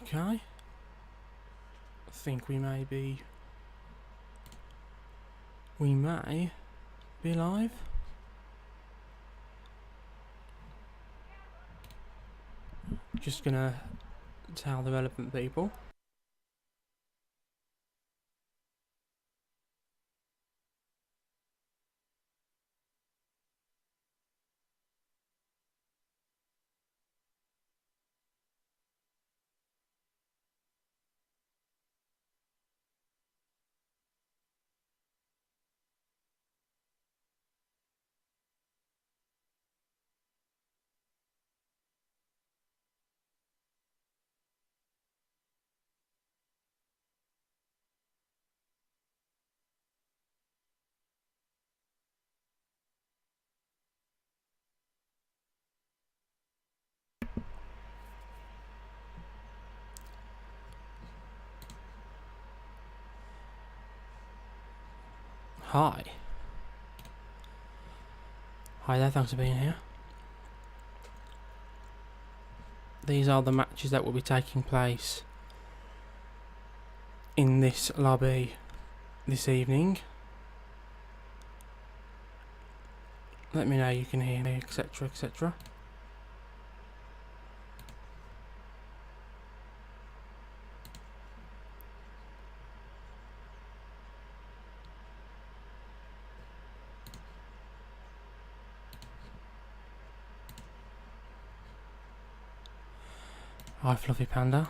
Okay. I think we may be live. Just gonna tell the relevant people. Hi. Hi there, thanks for being here. These are the matches that will be taking place in this lobby this evening. Let me know you can hear me, etc, etc. Hi Fluffy Panda.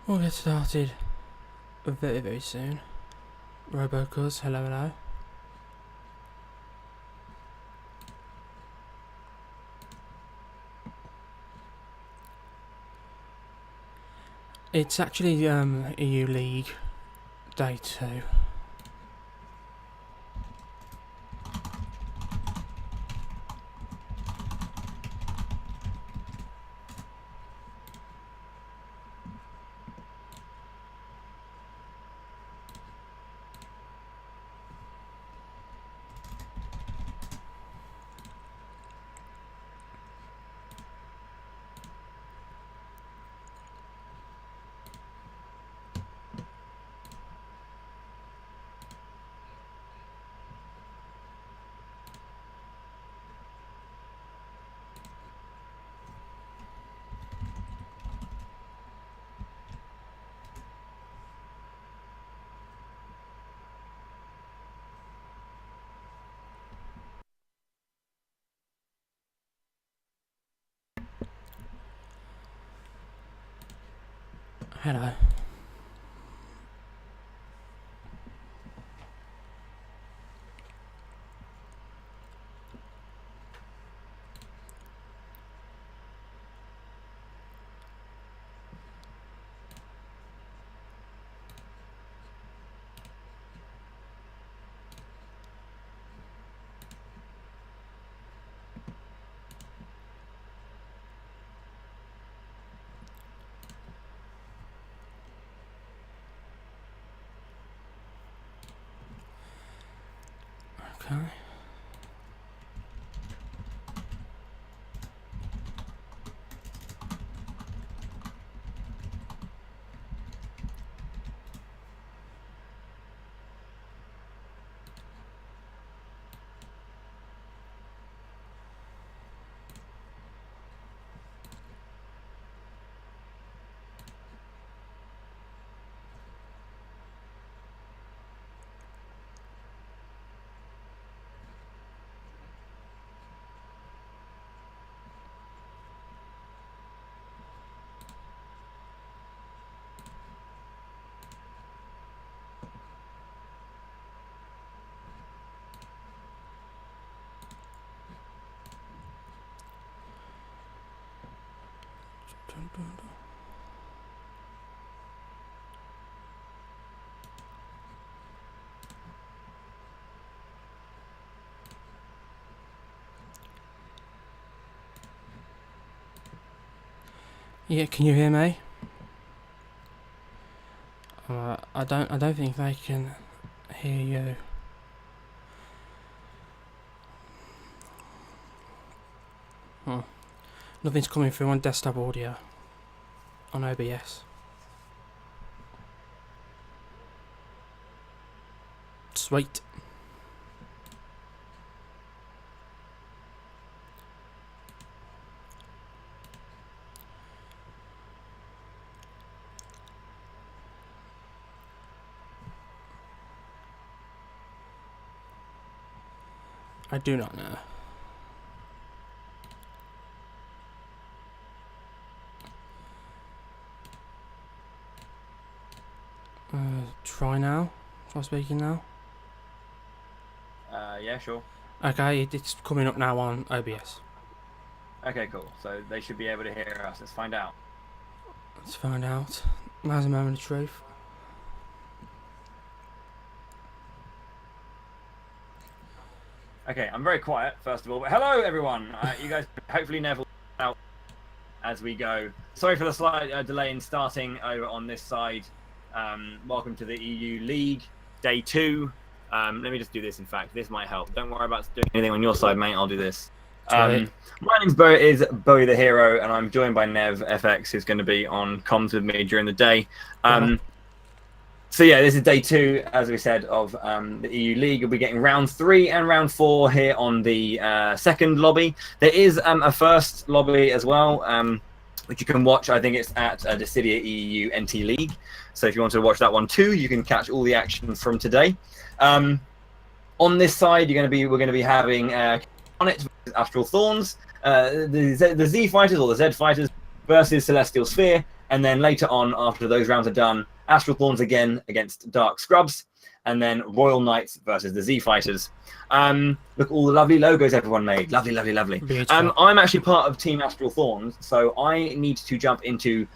We'll get started very, very soon. Robocuz, hello, hello. It's actually EU League Day 2. Hello. Okay. Dun, dun, dun. Yeah, can you hear me? I don't think they can hear you. Nothing's coming through on desktop audio on OBS. Sweet. I do not know. Try now. Try speaking now. Yeah, sure. Okay, it's coming up now on OBS. Okay, cool. So they should be able to hear us. Let's find out. Let's find out. Now's a moment of truth. Okay, I'm very quiet, first of all. But hello, everyone. You guys hopefully never out as we go. Sorry for the slight delay in starting over on this side. Welcome to the EU League, Day 2. Let me just do this, in fact. This might help. Don't worry about doing anything on your side, mate. I'll do this. My name's Bowie the Hero, and I'm joined by Nev FX, who's going to be on comms with me during the day. So yeah, this is day 2, as we said, of the EU League. We'll be getting round 3 and round 4 here on the second lobby. There is a first lobby as well, which you can watch. I think it's at Dissidia EU NT League. So if you want to watch that one too, you can catch all the action from today. On this side, we're going to be having on it Astral Thorns, the Z Fighters or the Z Fighters versus Celestial Sphere, and then later on, after those rounds are done, Astral Thorns again against Dark Scrubs, and then Royal Knights versus the Z Fighters. Look, all the lovely logos everyone made. Lovely, lovely, lovely. I'm actually part of Team Astral Thorns, so I need to jump into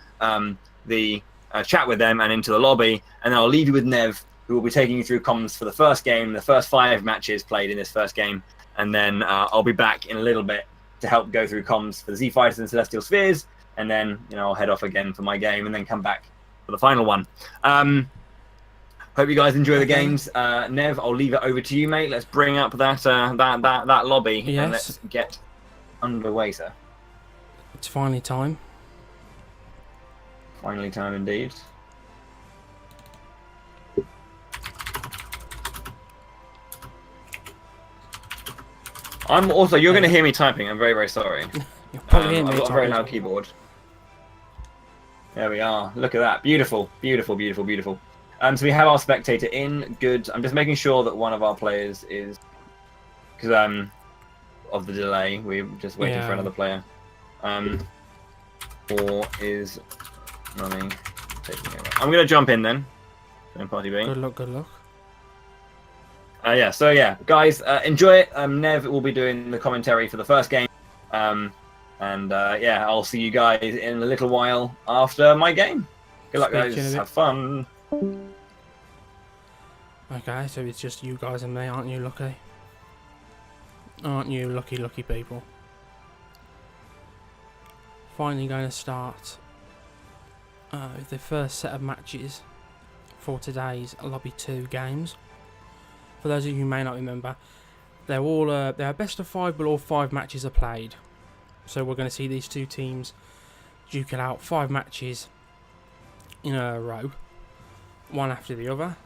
the chat with them and into the lobby, and then I'll leave you with Nev, who will be taking you through comms for the first game, the first 5 matches played in this first game, and then I'll be back in a little bit to help go through comms for the Z Fighters and Celestial Spheres, and then I'll head off again for my game and then come back for the final one. Hope you guys enjoy the games. Nev, I'll leave it over to you, mate. Let's bring up that lobby and let's get underway, sir. It's finally time. Finally time indeed. I'm also, you're going to hear me typing. I'm very, very sorry. I've got a very loud keyboard. There we are. Look at that. Beautiful, beautiful, beautiful, beautiful. So we have our spectator in. Good. I'm just making sure that one of our players is, because of the delay, we're just waiting for another player. Or is running. I'm going to jump in then. Party B. Good luck. Good luck. So guys, enjoy it. Nev will be doing the commentary for the first game. I'll see you guys in a little while after my game. Good luck, guys. Have fun. Okay, so it's just you guys and me, aren't you lucky? Aren't you lucky, lucky people? Finally going to start the first set of matches for today's Lobby 2 games. For those of you who may not remember, they're all they're best of 5, but all 5 matches are played. So we're going to see these 2 teams duke it out 5 matches in a row, one after the other.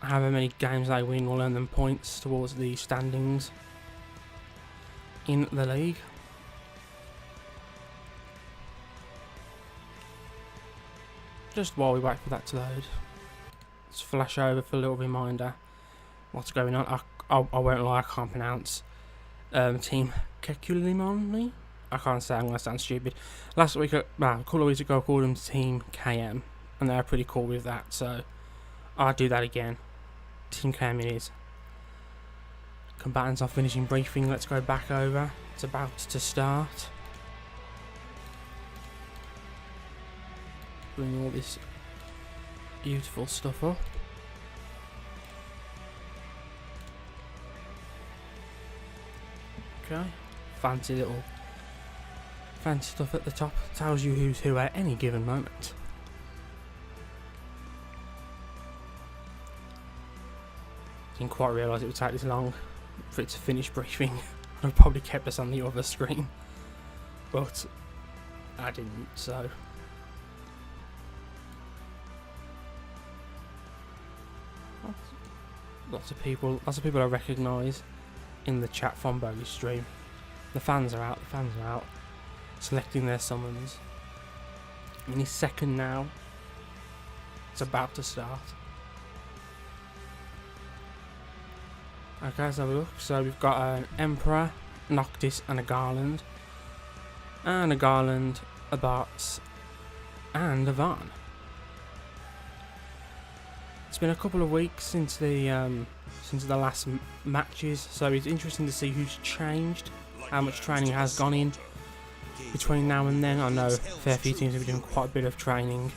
However many games they win will earn them points towards the standings in the league. Just while we wait for that to load, let's flash over for a little reminder what's going on. I won't lie, I can't pronounce Team Kekulimoni. I can't say, I'm going to sound stupid. Last week, a couple of weeks ago, I called them Team KM, and they're pretty cool with that, so I'll do that again. Team KM it is. Combatants are finishing briefing, let's go back over. It's about to start. Bring all this beautiful stuff up. Okay, fancy little fancy stuff at the top. Tells you who's who at any given moment. Didn't quite realise it would take this long for it to finish briefing. I've probably kept us on the other screen, but I didn't, so. Lots of people I recognise in the chat from Bogey's stream. The fans are out, selecting their summons. Any second now. It's about to start. Okay, let's have a look. So we've got an Emperor, Noctis and a Garland. And a Garland, a Bartz, and a Varn. It's been a couple of weeks since the last matches, so it's interesting to see who's changed, how much training has gone in between now and then. I know a fair few teams have been doing quite a bit of training.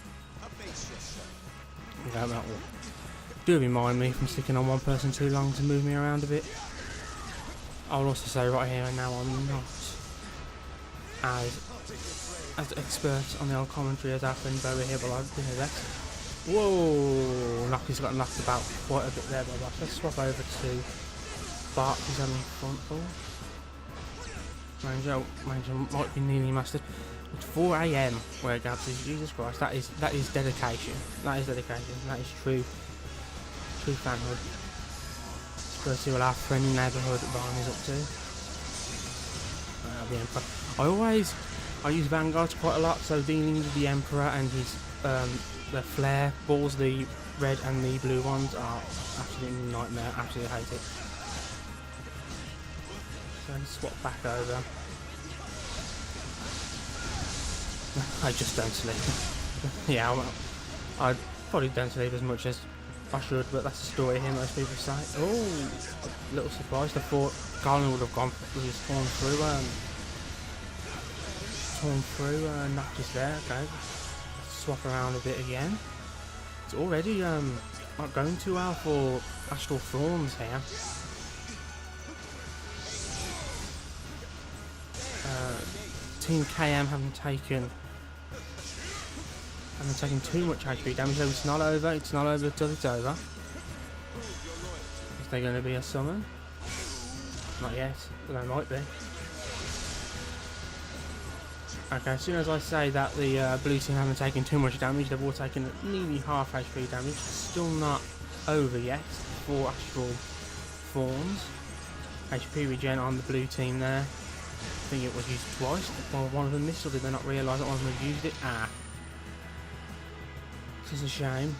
Do remind me from sticking on one person too long to move me around a bit. I'll also say right here and now I'm not as expert on the old commentary as our friend over here, but I've been that. Whoa! Noctis got knocked about quite a bit there, but let's swap over to Bart, who's on the front ball. Ranger might be nearly mastered. It's 4 AM where Gabs is. Jesus Christ, that is dedication. That is dedication. That is true fanhood. Let's go see what our friendly neighbourhood Barn is up to. I use Vanguards quite a lot, so dealing with the Emperor and his the flare balls, the red and the blue ones, are absolutely nightmare. Absolutely hate it. So let's swap back over. I just don't sleep. Yeah, I probably don't sleep as much as I should, but that's a story here, most people say. Oh, a little surprised. I thought Garland would have gone, torn through, not just there. Okay, let's swap around a bit again. It's already not going too well for Astral Thorns here. Team KM haven't taken too much HP damage, so it's not over till it's over. Is there going to be a summon? Not yet, but there might be. Okay, as soon as I say that the blue team haven't taken too much damage, they've all taken nearly half HP damage. Still not over yet for Astral Thorns. HP regen on the blue team there. I think it was used twice. Well, one of them missed, or did they not realise that one of them had used it? This is a shame.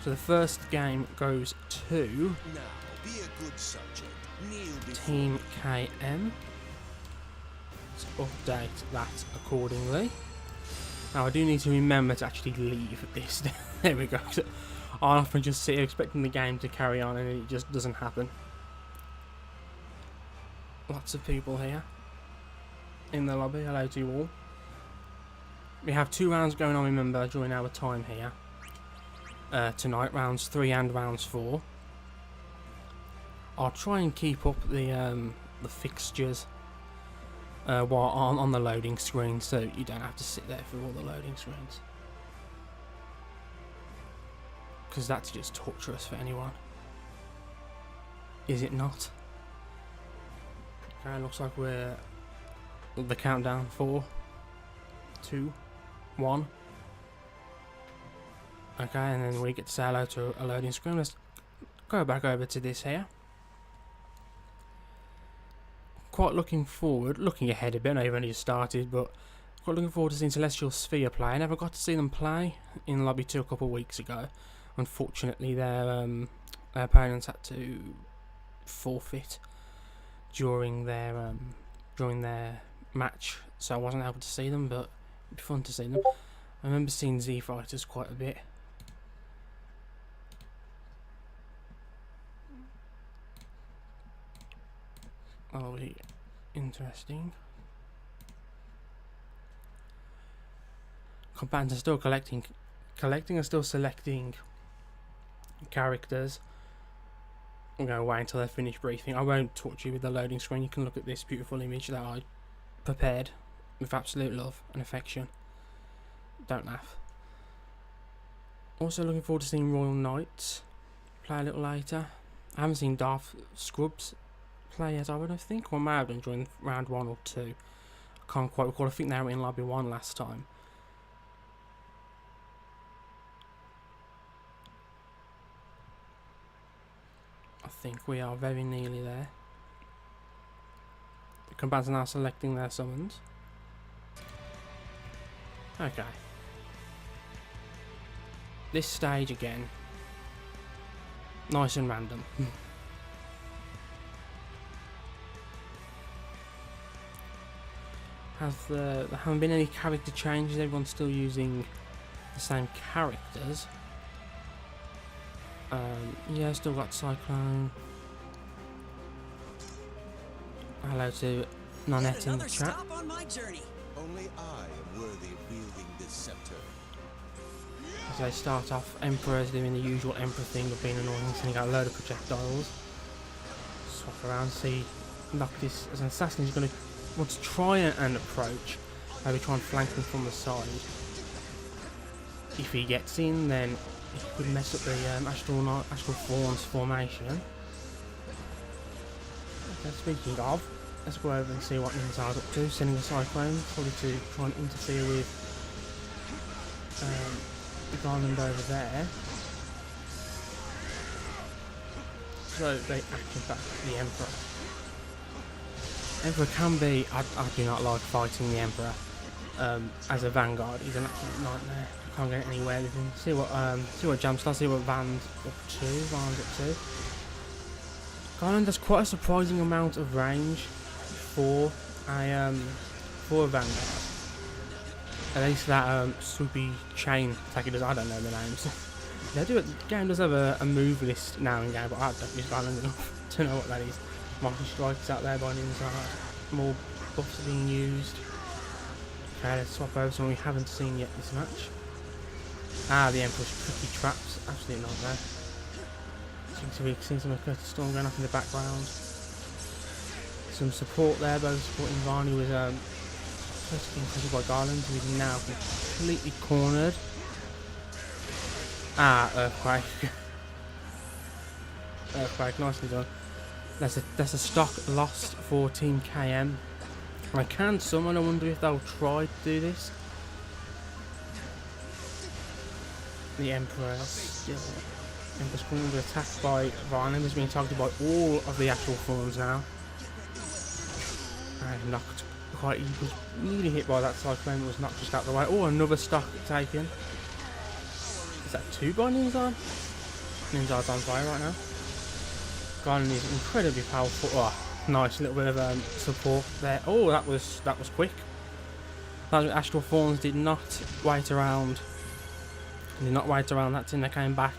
So the first game goes to Team KM. Let's update that accordingly. Now I do need to remember to actually leave this. There we go. I often just sit here expecting the game to carry on and it just doesn't happen. Lots of people here in the lobby. Hello to you all. We have 2 rounds going on, remember, during our time here tonight, rounds 3 and rounds 4. I'll try and keep up the fixtures while on the loading screen, so you don't have to sit there for all the loading screens, because that's just torturous for anyone, is it not? Okay, looks like we're the countdown 4, 2, 1. Okay, and then we get to say hello to a loading screen. Let's go back over to this here. Quite looking ahead a bit. I know you've only just started, but quite looking forward to seeing Celestial Sphere play. I never got to see them play in Lobby 2 a couple of weeks ago. Unfortunately, their opponents had to forfeit during their match, so I wasn't able to see them, but it'd be fun to see them. I remember seeing Z Fighters quite a bit. That'll be interesting. Combatants are still collecting and still selecting characters. I'm going to wait until they finish briefing. I won't torture you with the loading screen. You can look at this beautiful image that I prepared with absolute love and affection. Don't laugh. Also looking forward to seeing Royal Knights play a little later. I haven't seen Darth Scrubs play yet, I would think, or may have done during round 1 or 2. I can't quite recall. I think they were in lobby 1 last time. I think we are very nearly there. The combatants are now selecting their summons. Okay. This stage again, nice and random. There haven't been any character changes, everyone's still using the same characters. Yeah, still got Cyclone. Hello to Nonette in the chat. Only I am worthy of wielding this scepter. As they start off, Emperor's doing the usual Emperor thing of being annoying, sending out a load of projectiles. Swap around, see Noctis as an assassin is going to want to try and approach, maybe try and flank him from the side. If he gets in, then he could mess up the Astral Thorns formation. Okay, speaking of, let's go over and see what Ninzar's up to, sending a Cyclone, probably to try and interfere with the Garland over there. So they action back the Emperor. Emperor can be, I do not like fighting the Emperor as a Vanguard. He's an absolute nightmare. I can't get anywhere with him. See what Jamstar, see what Van's up to. Garland has quite a surprising amount of range for a Vanguard. At least that swoopy chain attacker does. I don't know the names. The game does have a move list now in game, but I don't use Garland enough to know what that is. Multi strikes out there by Ninzar. More buffs are being used. Okay, let's swap over something we haven't seen yet this match. The Emperor's tricky traps. Absolutely not there. Seems to be seeing some of Curtis Storm going off in the background. Some support there, both supporting Varney with being by Garland, who is now completely cornered. Earthquake. Earthquake, nicely done. That's a stock lost for Team KM. I can summon, I wonder if they'll try to do this. The Emperor's under attack by Varney, is being targeted by all of the actual forms now. And knocked quite, he was nearly hit by that Cyclone, but was knocked just out of the way. Oh, another stock taken. Is that 2 by Ninzar? Ninzar's on fire right now. Garland is incredibly powerful. Oh, nice little bit of support there. Oh, that was quick. Astral Thorns did not wait around. That thing. They came back.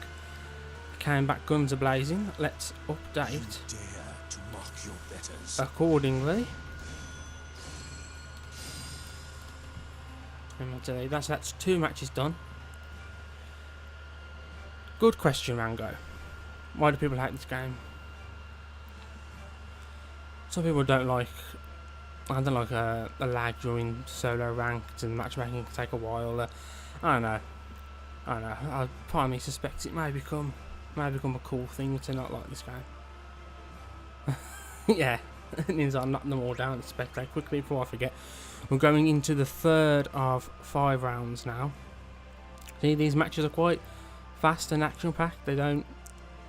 Guns a blazing. Let's update accordingly. That's 2 matches done. Good question, Rango. Why do people hate this game? Some people don't like. I don't like a lag during solo ranked, and matchmaking can take a while. I don't know. I part of me suspects it may become a cool thing to not like this game. Yeah, Ninzar knocked them all down. Spectate quickly before I forget. We're going into the 3rd of 5 rounds now. See, these matches are quite fast and action packed. They don't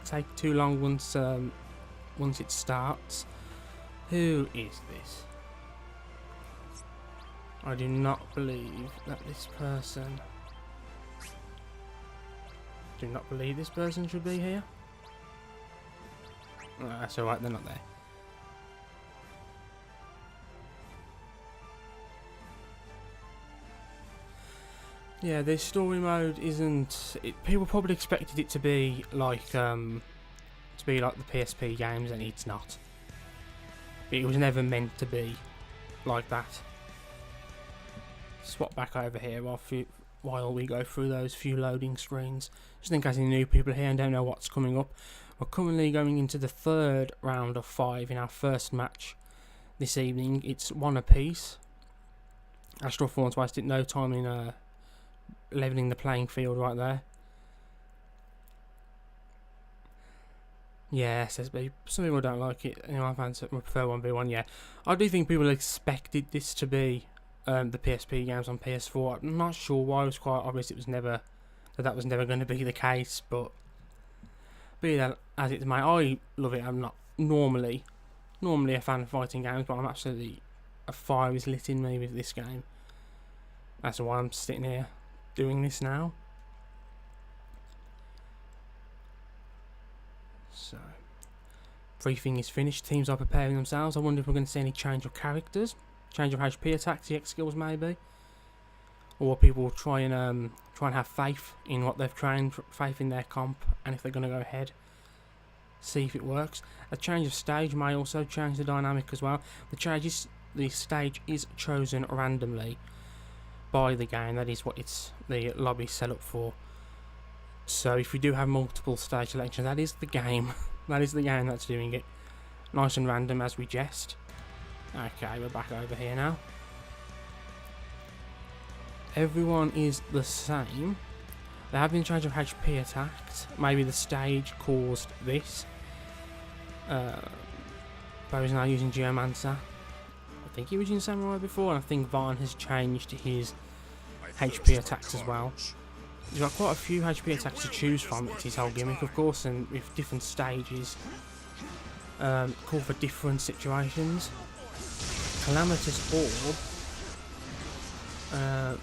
take too long once it starts. Who is this? I do not believe that this person. Do not believe this person should be here. Oh, that's alright, they're not there. Yeah, this story mode isn't. People probably expected it to be like the PSP games, and it's not. It was never meant to be like that. Swap back over here while we go through those few loading screens. Just in case any new people are here and don't know what's coming up. We're currently going into the 3rd round of 5 in our first match this evening. It's 1 apiece. Astral Thorns wasted no time in levelling the playing field right there. Yeah, SSB. Some people don't like it. You know, I prefer 1v1. Yeah, I do think people expected this to be the PSP games on PS4. I'm not sure why. It was quite obvious it was never that was never going to be the case. But be that as it may, I love it. I'm not normally a fan of fighting games, but I'm absolutely a fire is lit in me with this game. That's why I'm sitting here doing this now. So, briefing is finished. Teams are preparing themselves. I wonder if we're going to see any change of characters, change of HP attacks, EX skills maybe, or people will try and have faith in what they've trained, faith in their comp, and if they're going to go ahead, see if it works. A change of stage may also change the dynamic as well. The stage is chosen randomly by the game. That is what the lobby set up for. So if we do have multiple stage selections, that is the game. That is the game that's doing it. Nice and random as we jest. Okay, we're back over here now. Everyone is the same. There have been change of HP attacks. Maybe the stage caused this. Bo is now using Geomancer. I think he was using Samurai before, and I think Vaughn has changed his HP attacks as well. He's got quite a few HP attacks to choose from. It's his whole gimmick, of course, and with different stages, call for different situations. Calamitous Orb,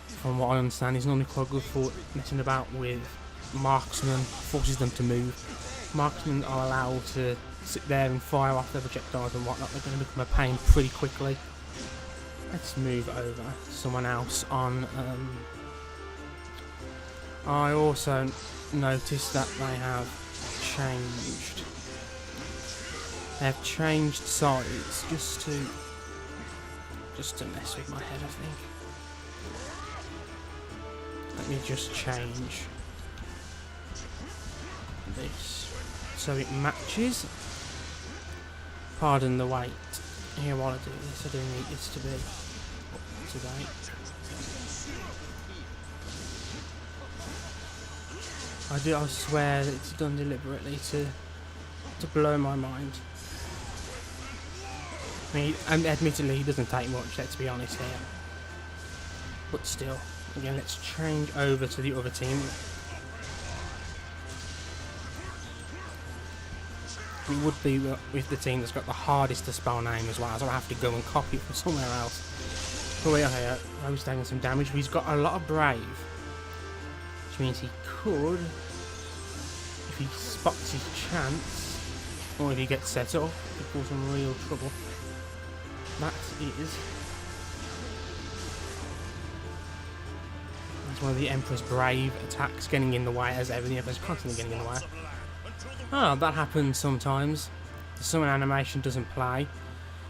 from what I understand, is normally quite good for messing about with marksmen, forces them to move. Marksmen are allowed to sit there and fire off their projectiles and whatnot. They're going to become a pain pretty quickly. Let's move over to someone else on... I also noticed that they have changed. They have changed sides just to mess with my head, I think. Let me just change this so it matches. Pardon the wait. Here, while I do this, I do need this to be up to date. I swear that it's done deliberately to blow my mind. I mean, admittedly, it doesn't take much, let's be honest here. But still, again, let's change over to the other team. It would be with the team that's got the hardest to spell name as well, so I have to go and copy it from somewhere else. But wait, okay, I was taking some damage, but he's got a lot of Brave. Which means he could, if he spots his chance, or if he gets set up, he could cause some real trouble. That is... That's one of the Emperor's Brave attacks, getting in the way, as ever. The Emperor's constantly getting in the way. Oh, that happens sometimes. The summon animation doesn't play.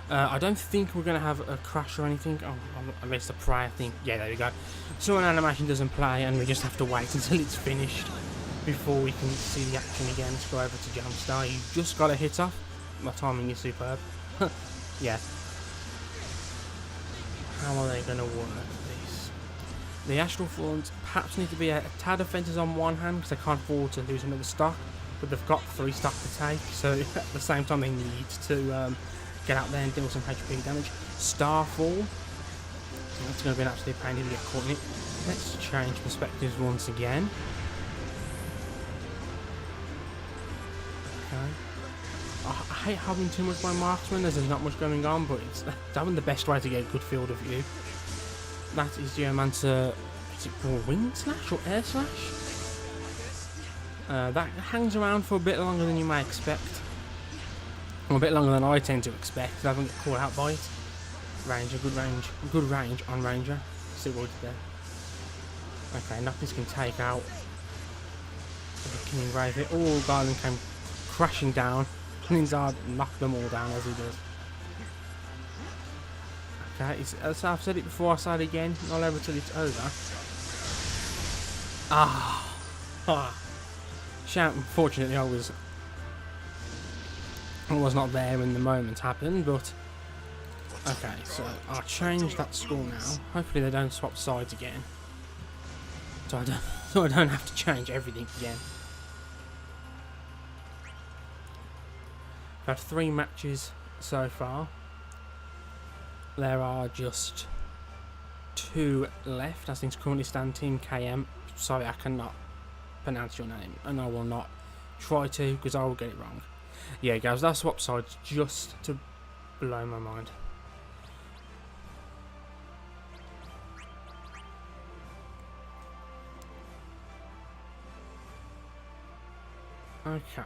I don't think we're going to have a crash or anything. Oh, at least a pray, I think. Yeah, there we go. Summon animation doesn't play, and we just have to wait until it's finished before we can see the action again. Let's go over to Jamstar. You just got a hit off. My timing is superb. Yeah. How are they going to work this? The Astral Thorns perhaps need to be a tad offensive on one hand, because they can't afford to lose another stock, but they've got 3 stock to take, so at the same time they need to get out there and deal some HP damage. Starfall, so that's going to be an absolute pain to get caught in it. Let's change perspectives once again. Okay. I hate having too much by marksman as there's not much going on, but it's having the best way to get a good field of view. That is Geomancer. Is it for Wing Slash or Air Slash? That hangs around for a bit longer than you may expect. Or a bit longer than I tend to expect. I haven't got caught out by it. Ranger, good range on Ranger. See what it's there. Okay, nothing can take out the King Grave here. Oh, Garland came crashing down. Ninzard knocked them all down as he does. Okay, as I've said it before, I'll say it again. Not over till it's over. Shout, unfortunately I was not there when the moment happened, but Okay, so I'll change that score now. Hopefully they don't swap sides again. So I don't have to change everything again. I've had 3 matches so far. There are just 2 left as things currently stand. Team KM, sorry I cannot pronounce your name, and I will not try to because I will get it wrong. Yeah guys, that swap sides just to blow my mind. Okay.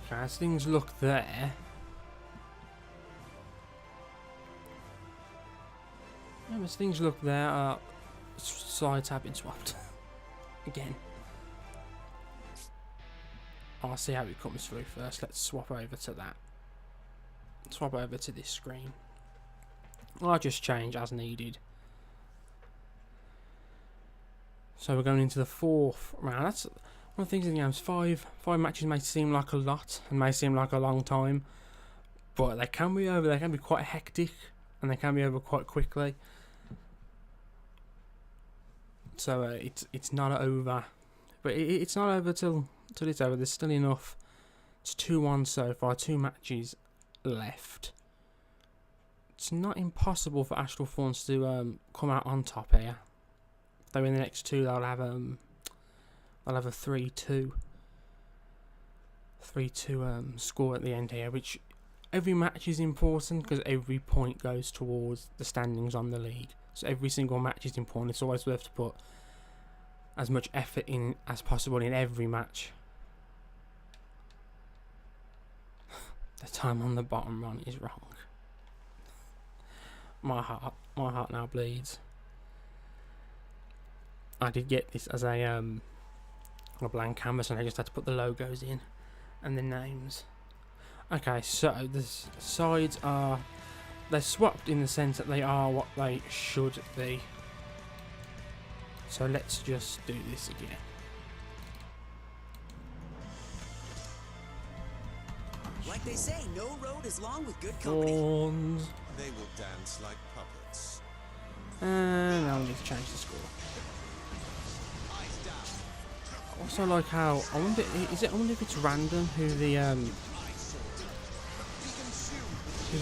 Okay, as things look there. Yeah, as things look there, sides have been swapped. Again. I'll see how it comes through first. Let's swap over to that. Swap over to this screen. I'll just change as needed. So we're going into the 4th round. That's one of the things in the games. 5 matches may seem like a lot and may seem like a long time, but they can be over. They can be quite hectic and they can be over quite quickly. So it's not over, but it's not over till it's over. There's still enough. It's 2-1 so far. 2 matches left. It's not impossible for Astral Thorns to come out on top here. Though in the next 2 they'll have a 3-2 score at the end here, which every match is important because every point goes towards the standings on the league. So every single match is important. It's always worth to put as much effort in as possible in every match. The time on the bottom run is wrong. My heart now bleeds. I did get this as a blank canvas, and I just had to put the logos in and the names. Okay, so the sides they're swapped in the sense that they are what they should be. So let's just do this again. Like they say, no road is long with good company. Thorns. They will dance like puppets. And now we need to change the score. Also, like how I wonder if it's random who the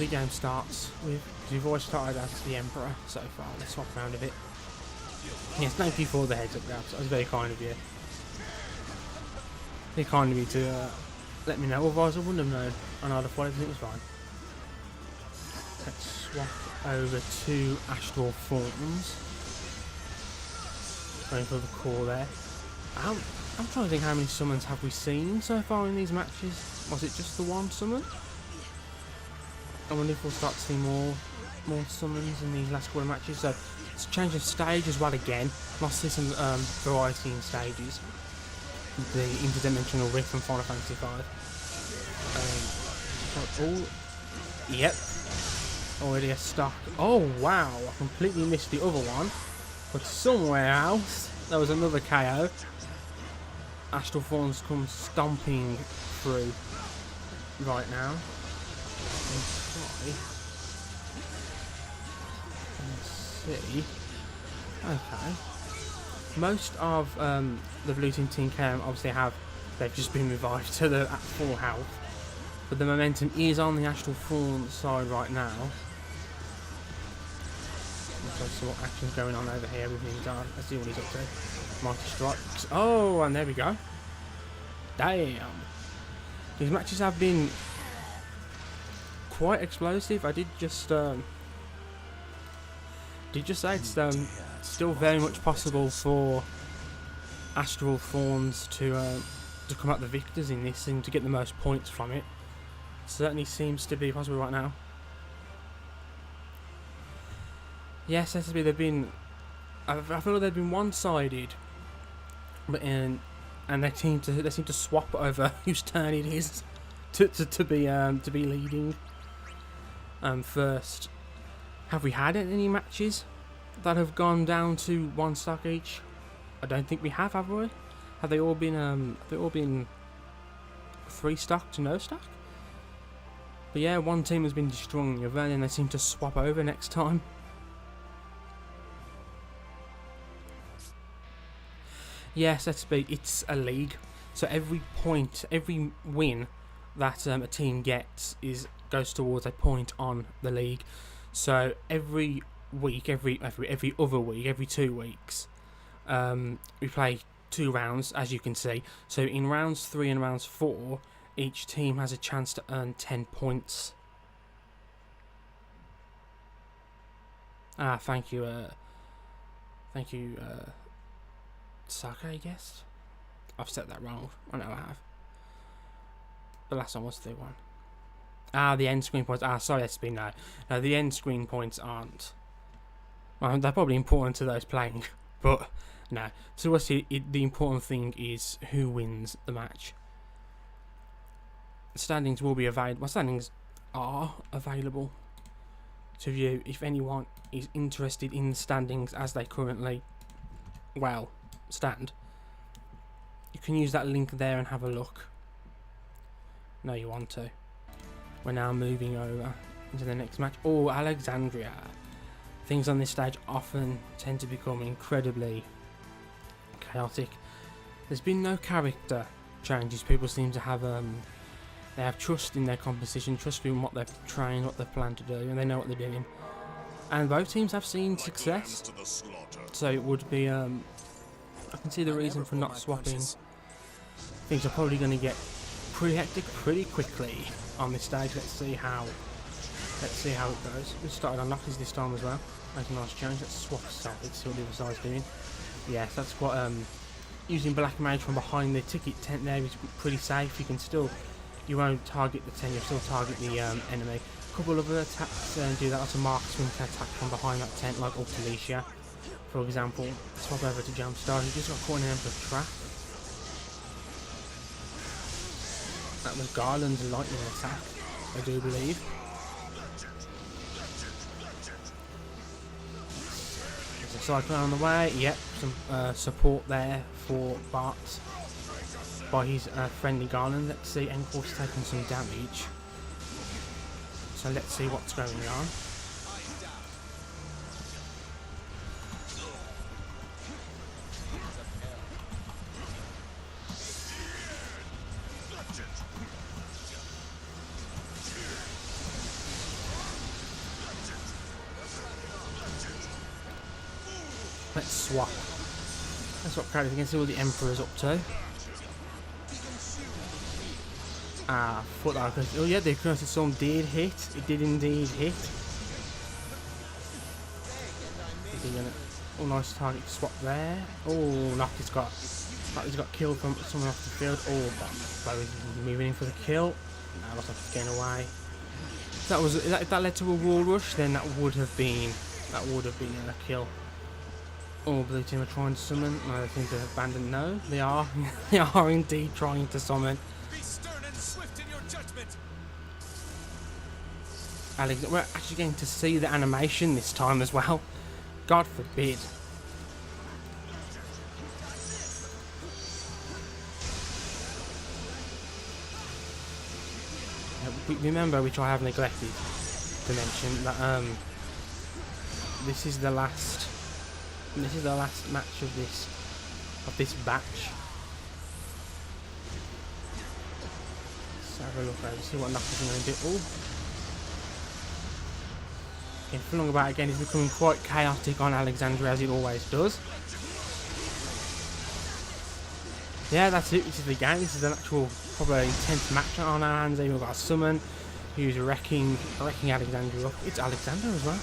game starts with. Because you've always started as the Emperor so far. Let's swap around a bit. Yes, thank you for the heads up, Gabs. That was very kind of you. Very kind of you to let me know. Otherwise, I wouldn't have known, and I'd have thought everything was fine. Let's swap over to Astral Thorns. Going for the core there. I'm trying to think how many summons have we seen so far in these matches. Was it just the one summon? I wonder if we'll start to see more summons in these last couple of matches. So it's a change of stage as well again. Must see some variety in stages. The interdimensional rift from Final Fantasy V. Yep. Already a stock. Oh wow! I completely missed the other one. But somewhere else there was another KO. Astral Thorns come stomping through right now. Let's see. Okay. Most of the Blue Team KM obviously they've just been revived to the at full health. But the momentum is on the Astral Thorns side right now. So what action's going on over here with Ningard. Let's see what he's up to. Mighty Strikes. Oh, and there we go. Damn. These matches have been quite explosive. I did just say it's still very much possible for Astral Thorns to come out the victors in this and to get the most points from it. Certainly seems to be possible right now. Yes, SSB, they've been. I feel like they've been one-sided, but they seem to swap over whose turn it is to be leading. First, have we had any matches that have gone down to 1 stock each? I don't think we have we? Have they all been 3 stock to no stock? But yeah, one team has been destroying the other, and then they seem to swap over next time. Yes, let's be. It's a league, so every point, every win that a team gets goes towards a point on the league. So every week, every other week, every 2 weeks, we play 2 rounds, as you can see. So in rounds 3 and rounds 4, each team has a chance to earn 10 points. Thank you, Sake, I guess. I've said that wrong. I know I have. The last one was 3-1. The end screen points. Sorry, SB, no. No, the end screen points aren't. Well, they're probably important to those playing, but no. To us, the important thing is who wins the match. Standings will be available. Well, standings are available to view if anyone is interested in the standings as they currently, well, stand. You can use that link there and have a look. No, you want to. We're now moving over into the next match. Oh, Alexandria. Things on this stage often tend to become incredibly chaotic. There's been no character changes. People seem to have they have trust in their composition, trust in what they've trained, what they've planned to do, and they know what they're doing. And both teams have seen success. So it would be I can see the reason for not swapping. Things are probably going to get pretty hectic pretty quickly on this stage. Let's see how it goes. We started on Noctis this time as well. Making a nice change. Let's swap side. Let's see what the other side's doing. Yes, that's what using Black Mage from behind the ticket tent there is pretty safe. You won't target the tent, you'll still target the enemy. A couple of attacks do that. That's a marksman can attack from behind that tent, like Ultalicia, for example. Swap over to Jumpstart, who just got caught in an Emperor trap. That was Garland's lightning attack, I do believe. There's a cyclone on the way. Yep, some support there for Bart by his friendly Garland. Let's see, Enforce taking some damage. So let's see what's going on. Let's swap. Let's swap characters. You can see what the Emperor's up to. Foot Archer. Oh yeah, the Accursed Storm did hit. It did indeed hit. Oh, nice target swap there. Oh, Noctis got killed from someone off the field. Oh, but is moving in for the kill. Now looks like it's getting away. If that led to a wall rush, then that would have been a kill. Oh, blue team are trying to summon. No, they seem to have abandoned. No, they are. They are indeed trying to summon. Alex, we're actually getting to see the animation this time as well. God forbid. Remember, which I have neglected to mention, that this is the last match of this batch. Let's have a look over, see what Noctis is going to do. Oh. Again, flung about again, it's becoming quite chaotic on Alexandria, as it always does. Yeah, that's it. This is the game. This is an actual, probably intense match on our hands. We've got a summon who's wrecking Alexandria up. It's Alexander as well.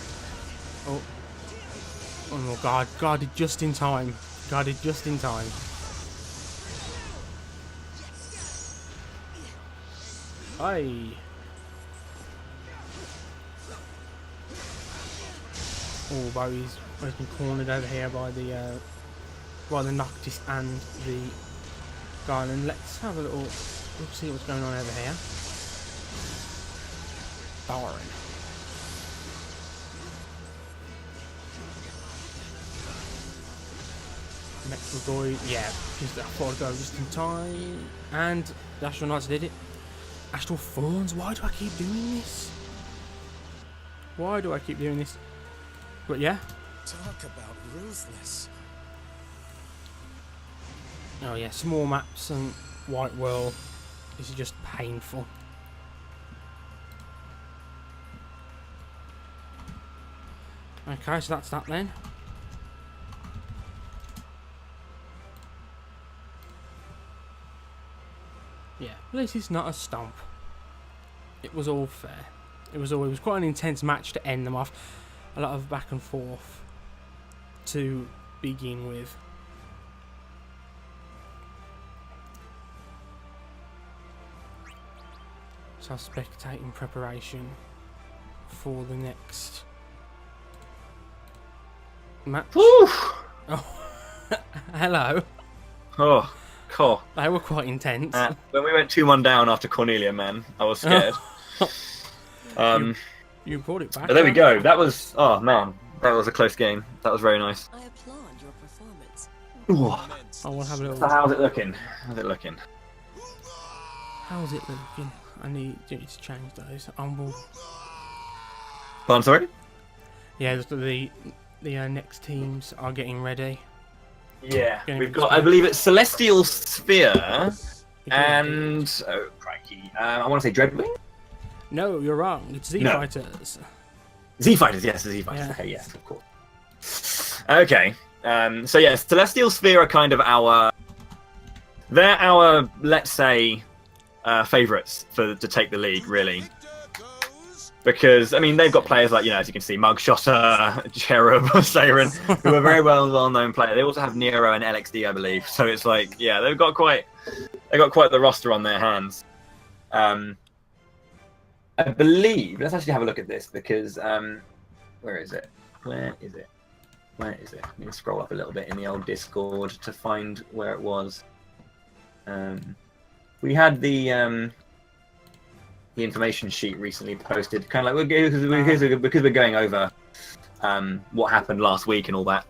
Oh my God! Guarded just in time. Guarded just in time. Aye. Oh, Bowie's been cornered over here by the Noctis and the Garland. Let's have a little. We'll see what's going on over here. Darn. Metroid, yeah, because I thought I'd go just in time, and the Astronauts did it. Astral Thorns. Why do I keep doing this? Why do I keep doing this? But yeah. Talk about ruthless. Oh yeah, small maps and White World. This is just painful. Okay, so that's that then. Yeah, at least it's not a stomp. It was all fair. It was quite an intense match to end them off. A lot of back and forth to begin with. So I'll spectate in preparation for the next match. Woo! Oh, hello. Oh, cool. They were quite intense. When we went 2-1 down after Cornelia, man, I was scared. You brought it back. But there we go. That was, oh man, that was a close game. That was very nice. I applaud your performance. I want to have a little. So how's it looking? How's it looking? How's it looking? I need to change those. Oh, I'm sorry? Yeah, the next teams are getting ready. Yeah, Getting we've got, I believe it's Celestial Sphere And and, oh crikey, I want to say Dreadwing? no, you're wrong. It's Z No. Fighters. Z-Fighters, yes, the Z-Fighters. Yeah. Okay, yes, of course. Okay, so yeah, Celestial Sphere are kind of they're our, let's say, favourites to take the league, really. Because, I mean, they've got players like, as you can see, Mugshotter, Cherub, Siren, who are very well-known players. They also have Nero and LXD, I believe. So it's like, yeah, they've got quite the roster on their hands. I believe, let's actually have a look at this, because, where is it? Let me scroll up a little bit in the old Discord to find where it was. We had the information sheet recently posted, kind of like because we're going over what happened last week and all that.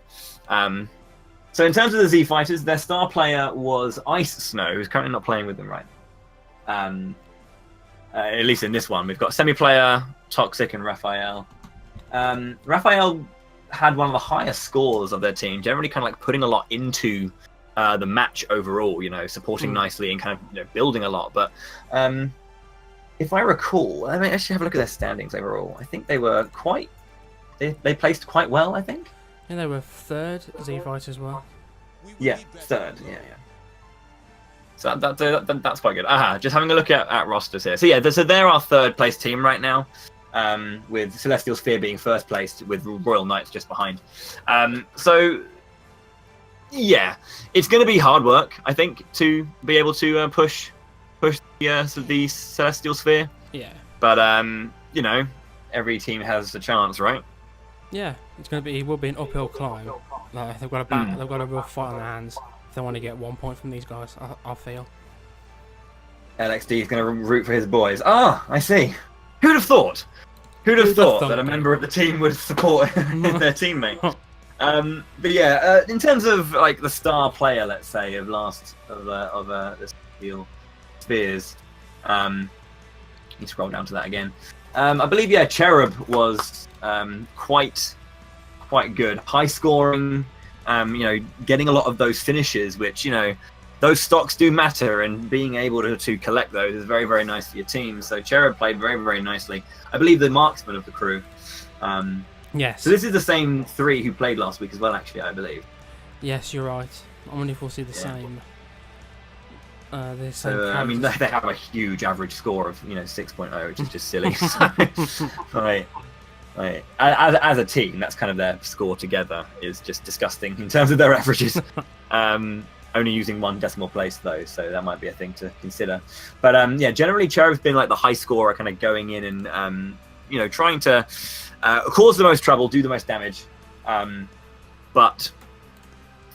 So in terms of the Z Fighters, their star player was Ice Snow, who's currently not playing with them right now. At least in this one, we've got Semi-Player, Toxic, and Raphael. Raphael had one of the highest scores of their team, generally kind of like putting a lot into the match overall, supporting nicely and kind of building a lot. But if I recall, I mean, actually have a look at their standings overall. I think they were they placed quite well, I think. Yeah, they were third. Z Fighters were. Yeah, third. Yeah. So that's quite good. Just having a look at rosters here. So yeah, they're our third place team right now, with Celestial Sphere being first place, with Royal Knights just behind. So yeah, it's going to be hard work, I think, to be able to push the Celestial Sphere. Yeah. But every team has a chance, right? Yeah, it will be an uphill climb. Like, they've got a real fight on their hands if they want to get 1 point from these guys. I feel. LXD is going to root for his boys. I see. Who'd have thought? Who'd have thought that a member of the team would support their teammate? But yeah, in terms of like the star player, let's say, of the Steel Spheres, you scroll down to that again. I believe Cherub was quite good, high scoring. Getting a lot of those finishes, which those stocks do matter, and being able to collect those is very, very nice for your team. So Cherub played very, very nicely. I believe the marksman of the crew. Yes. So this is the same three who played last week as well, actually, I believe. Yes, you're right. I wonder if we'll see the same. So, I mean, they have a huge average score of 6.0, which is just silly. So, right. As a team, that's kind of their score together is just disgusting in terms of their averages. Only using one decimal place though, so that might be a thing to consider. But generally Cherub's been like the high scorer, kind of going in and trying to cause the most trouble, do the most damage. But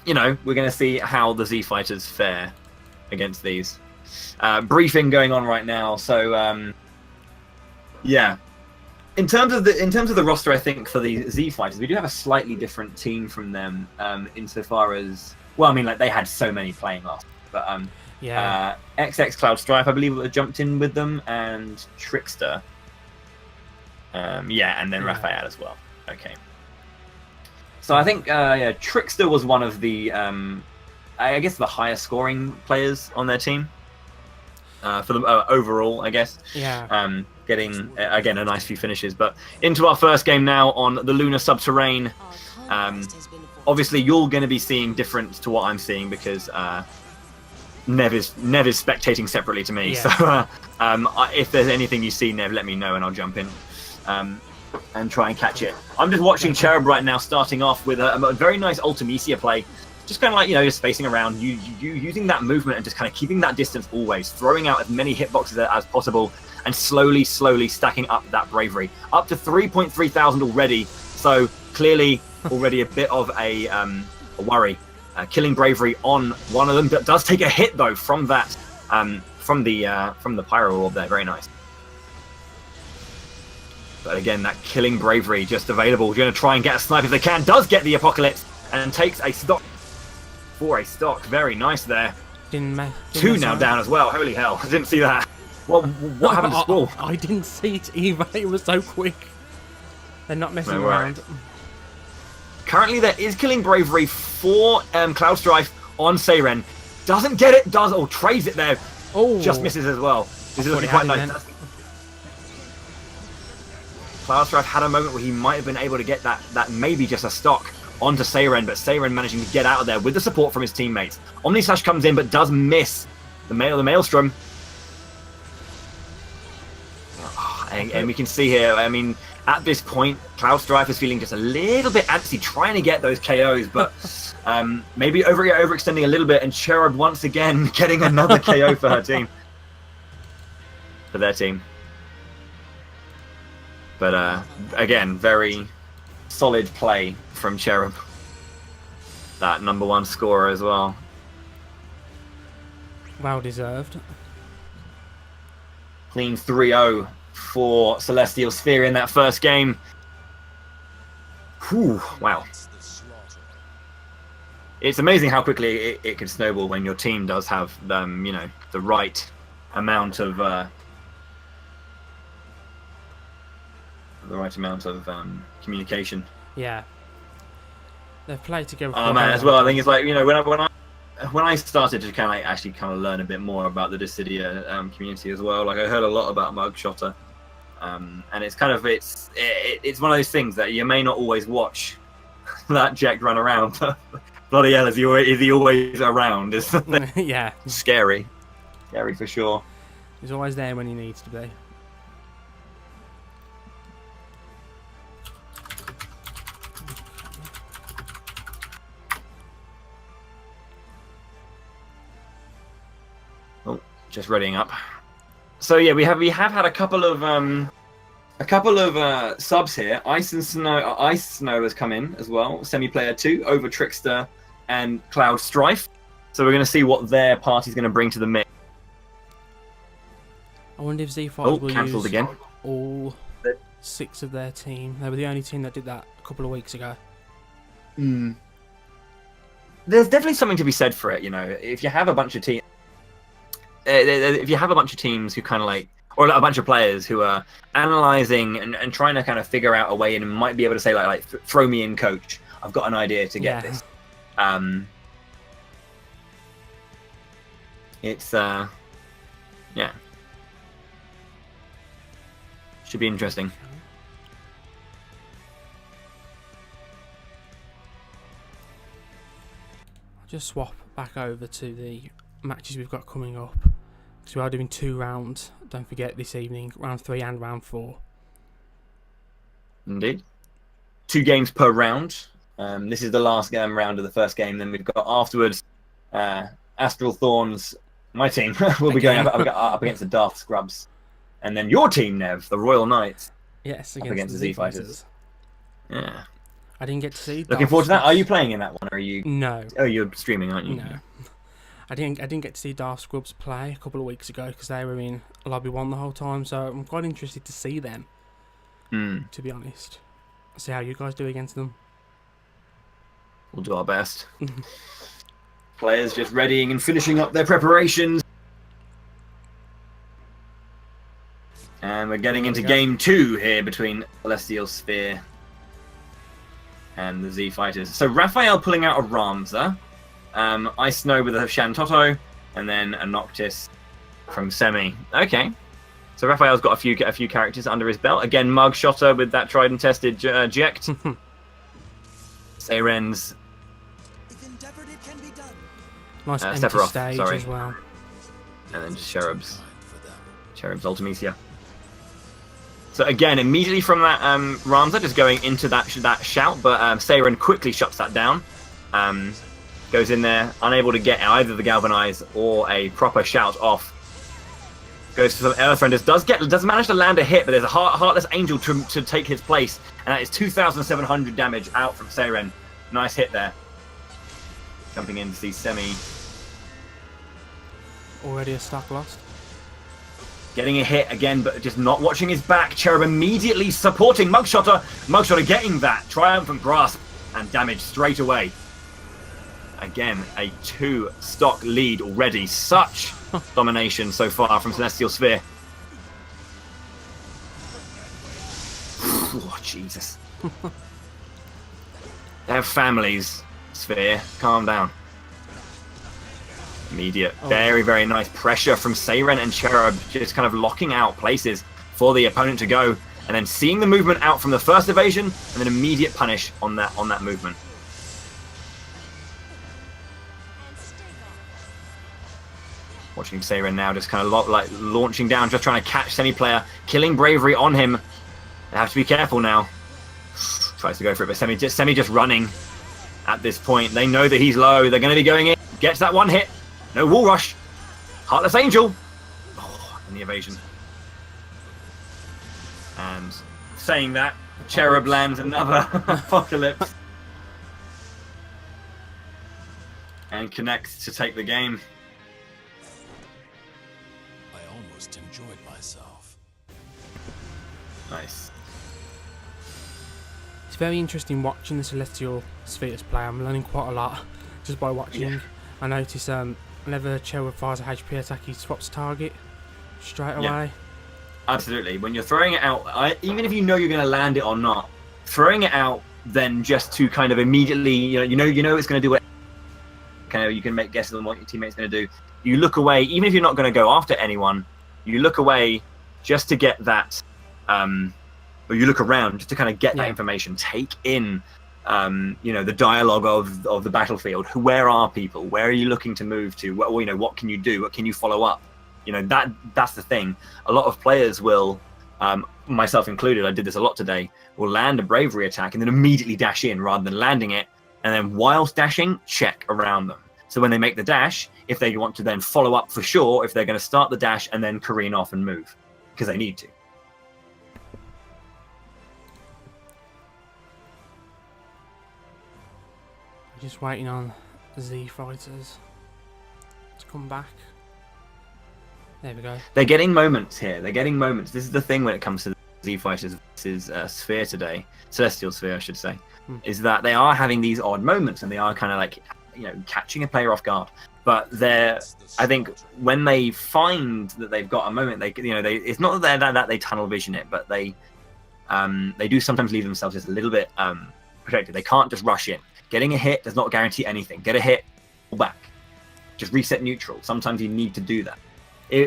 we're going to see how the Z Fighters fare against these. Briefing going on right now, so In terms of the roster, I think for the Z Fighters, we do have a slightly different team from them, insofar as, well, I mean, like they had so many playing last, but Yeah. XX Cloud Strife, I believe, jumped in with them, and Trickster. Yeah, and then Yeah. Raphael as well. Okay. So I think Trickster was one of the, I guess, the highest scoring players on their team. For the overall, I guess. Yeah. Getting, again, a nice few finishes. But into our first game now on the Lunar Subterrane. Obviously, you're going to be seeing different to what I'm seeing because Nev is spectating separately to me. Yeah. So if there's anything you see, Nev, let me know and I'll jump in and try and catch it. I'm just watching Cherub right now, starting off with a very nice Ultimecia play. Just kind of like, just spacing around, you using that movement and just kind of keeping that distance always, throwing out as many hitboxes as possible, and slowly stacking up that bravery. Up to 3.3 thousand already, so clearly already a bit of a worry. Killing bravery on one of them, that does take a hit though from that, from the pyro orb there. Very nice. But again, that killing bravery just available. You're going to try and get a snipe if they can. Does get the Apocalypse and takes a stock for a stock. Very nice there. Two now down as well. Holy hell! I didn't see that. Well, what happened to Squall? I didn't see it either. It was so quick. They're not messing around. Currently, there is killing bravery for Cloud Strife on Seiren. Doesn't get it. Does or trades it there. Oh, Just misses as well. This is looking quite nice. Cloud Strife had a moment where he might have been able to get that maybe just a stock onto Seiren, but Seiren managing to get out of there with the support from his teammates. Omnislash comes in, but does miss the Maelstrom. And we can see here, I mean, at this point, Cloud Strife is feeling just a little bit antsy, trying to get those KOs, but maybe overextending a little bit, and Cherub once again getting another KO for her team. For their team. But again, very solid play from Cherub. That #1 scorer as well. Well deserved. Clean 3-0 for Celestial Sphere in that first game. Whew, wow. It's amazing how quickly it can snowball when your team does have the right amount of communication. Yeah. They've played together. Oh man, as well. I think it's like when I started to kind of actually learn a bit more about the Dissidia community as well. Like I heard a lot about Mugshotter, and it's kind of it's one of those things that you may not always watch that Jack run around. Bloody hell, is he always around? Is yeah, scary for sure. He's always there when he needs to be. Just readying up. So yeah, we have had a couple of subs here. Ice Snow has come in as well. Semi-player 2 over Trickster and Cloud Strife. So we're going to see what their party's going to bring to the mix. I wonder if Z5 will cancelled use again. All 6 of their team. They were the only team that did that a couple of weeks ago. There's definitely something to be said for it. If you have a bunch of teams. If you have a bunch of teams who kind of or a bunch of players who are analysing and trying to kind of figure out a way in and might be able to say like throw me in, coach, I've got an idea to get this. It's yeah, should be interesting. I'll just swap back over to the matches we've got coming up, because we are doing 2 rounds, don't forget, this evening, round 3 and round 4. Indeed. 2 games per round. This is the last round of the first game. Then we've got afterwards Astral Thorns, my team, will be going up against the Darth Scrubs, and then your team, Nev, the Royal Knights, yes, against the Z Fighters. Yeah, I didn't get to see. Looking forward to that. Are you playing in that one, or are you? No. Oh, you're streaming, aren't you? No. I didn't get to see Darth Scrubs play a couple of weeks ago because they were in Lobby 1 the whole time, so I'm quite interested to see them, to be honest. See how you guys do against them. We'll do our best. Players just readying and finishing up their preparations. And we're getting into game 2 here between Celestial Sphere and the Z Fighters. So Raphael pulling out a Ramza, Ice Snow with a Shantoto, and then a Noctis from Semi. Okay. So Raphael's got a few characters under his belt. Again, Mug Shotter with that tried and tested Jekt. Seiren's If endeavored, it can be done. Nice empty Sephiroth, stage sorry. as well. And then just Cherub's Ultimecia. So again, immediately from that Ramza, just going into that shout, but Seiren quickly shuts that down. Goes in there, unable to get either the Galvanize or a proper shout off. Goes to some Earth Renders, does manage to land a hit, but there's a Heartless Angel to take his place, and that is 2,700 damage out from Seiren. Nice hit there. Jumping in to see Semi. Already a stock lost. Getting a hit again, but just not watching his back. Cherub immediately supporting Mugshotter. Mugshotter getting that triumphant grasp and damage straight away. Again, a 2-stock lead already. Such domination so far from Celestial Sphere. Oh, Jesus. They have families, Sphere. Calm down. Immediate, very, very nice pressure from Seiren and Cherub, just kind of locking out places for the opponent to go, and then seeing the movement out from the first evasion, and then immediate punish on that movement. Watching Seiren now just kind of like launching down, just trying to catch Semi player, killing Bravery on him. They have to be careful now. Tries to go for it, but Semi just running at this point. They know that he's low. They're going to be going in. Gets that one hit. No wall rush. Heartless Angel. Oh, and the evasion. And saying that, Cherub lands another Apocalypse. And connects to take the game. I almost enjoyed myself. Nice. It's very interesting watching the Celestial Spheres play. I'm learning quite a lot just by watching. Yeah. I notice whenever Cherub fires a HP attack, he swaps target straight away. Absolutely. When you're throwing it out, even if you know you're going to land it or not, throwing it out then just to kind of immediately, you know it's going to do what kind of you can make guesses on what your teammate's going to do. You look away, even if you're not going to go after anyone. You look away just to get that, or you look around just to kind of get that information. Take in, the dialogue of the battlefield. Where are people? Where are you looking to move to? What can you do? What can you follow up? That's the thing. A lot of players will, myself included, I did this a lot today, will land a bravery attack and then immediately dash in rather than landing it, and then whilst dashing, check around them. So when they make the dash, if they want to then follow up for sure, if they're going to start the dash and then careen off and move, because they need to. Just waiting on Z Fighters to come back. There we go. They're getting moments here. They're getting moments. This is the thing when it comes to the Z Fighters versus Sphere today, Celestial Sphere, I should say, is that they are having these odd moments and they are kind of like, catching a player off guard. But I think when they find that they've got a moment, it's not that they tunnel vision it, but they do sometimes leave themselves just a little bit protected. They can't just rush in. Getting a hit does not guarantee anything. Get a hit, pull back, just reset neutral. Sometimes you need to do that.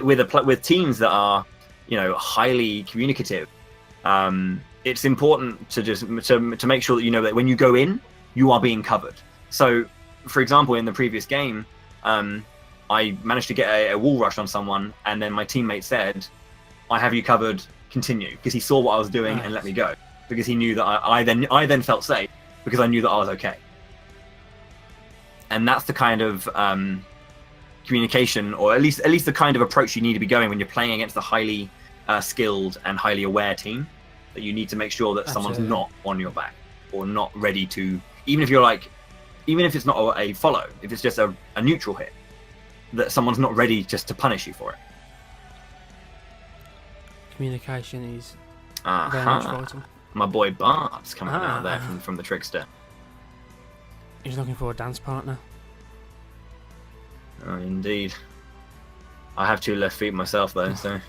With teams that are, highly communicative, it's important to just to make sure that you know that when you go in, you are being covered. So, for example, in the previous game, I managed to get a wall rush on someone, and then my teammate said, "I have you covered. Continue," because he saw what I was doing and let me go, because he knew that I then felt safe because I knew that I was okay. And that's the kind of communication, or at least the kind of approach you need to be going when you're playing against a highly skilled and highly aware team. That you need to make sure that someone's not on your back or not ready to, even if it's not a follow, if it's just a neutral hit, that someone's not ready just to punish you for it. Communication is very much vital. My boy Bart's coming out there from the Trickster. He's looking for a dance partner. Oh, indeed. I have 2 left feet myself, though, so.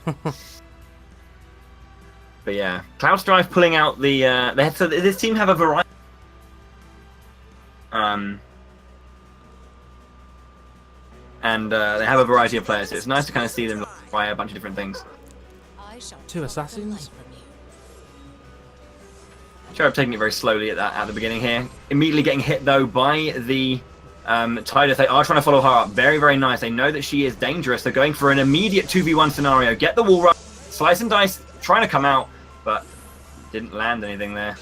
But yeah, Cloud Strife pulling out the. So this team have a variety. And they have a variety of players. So it's nice to kind of see them try a bunch of different things. 2 assassins. Cherub taking it very slowly at the beginning here. Immediately getting hit though by the Tidus. They are trying to follow her up. Very, very nice. They know that she is dangerous. They're going for an immediate 2v1 scenario. Get the wall run. Slice and Dice trying to come out, but didn't land anything there.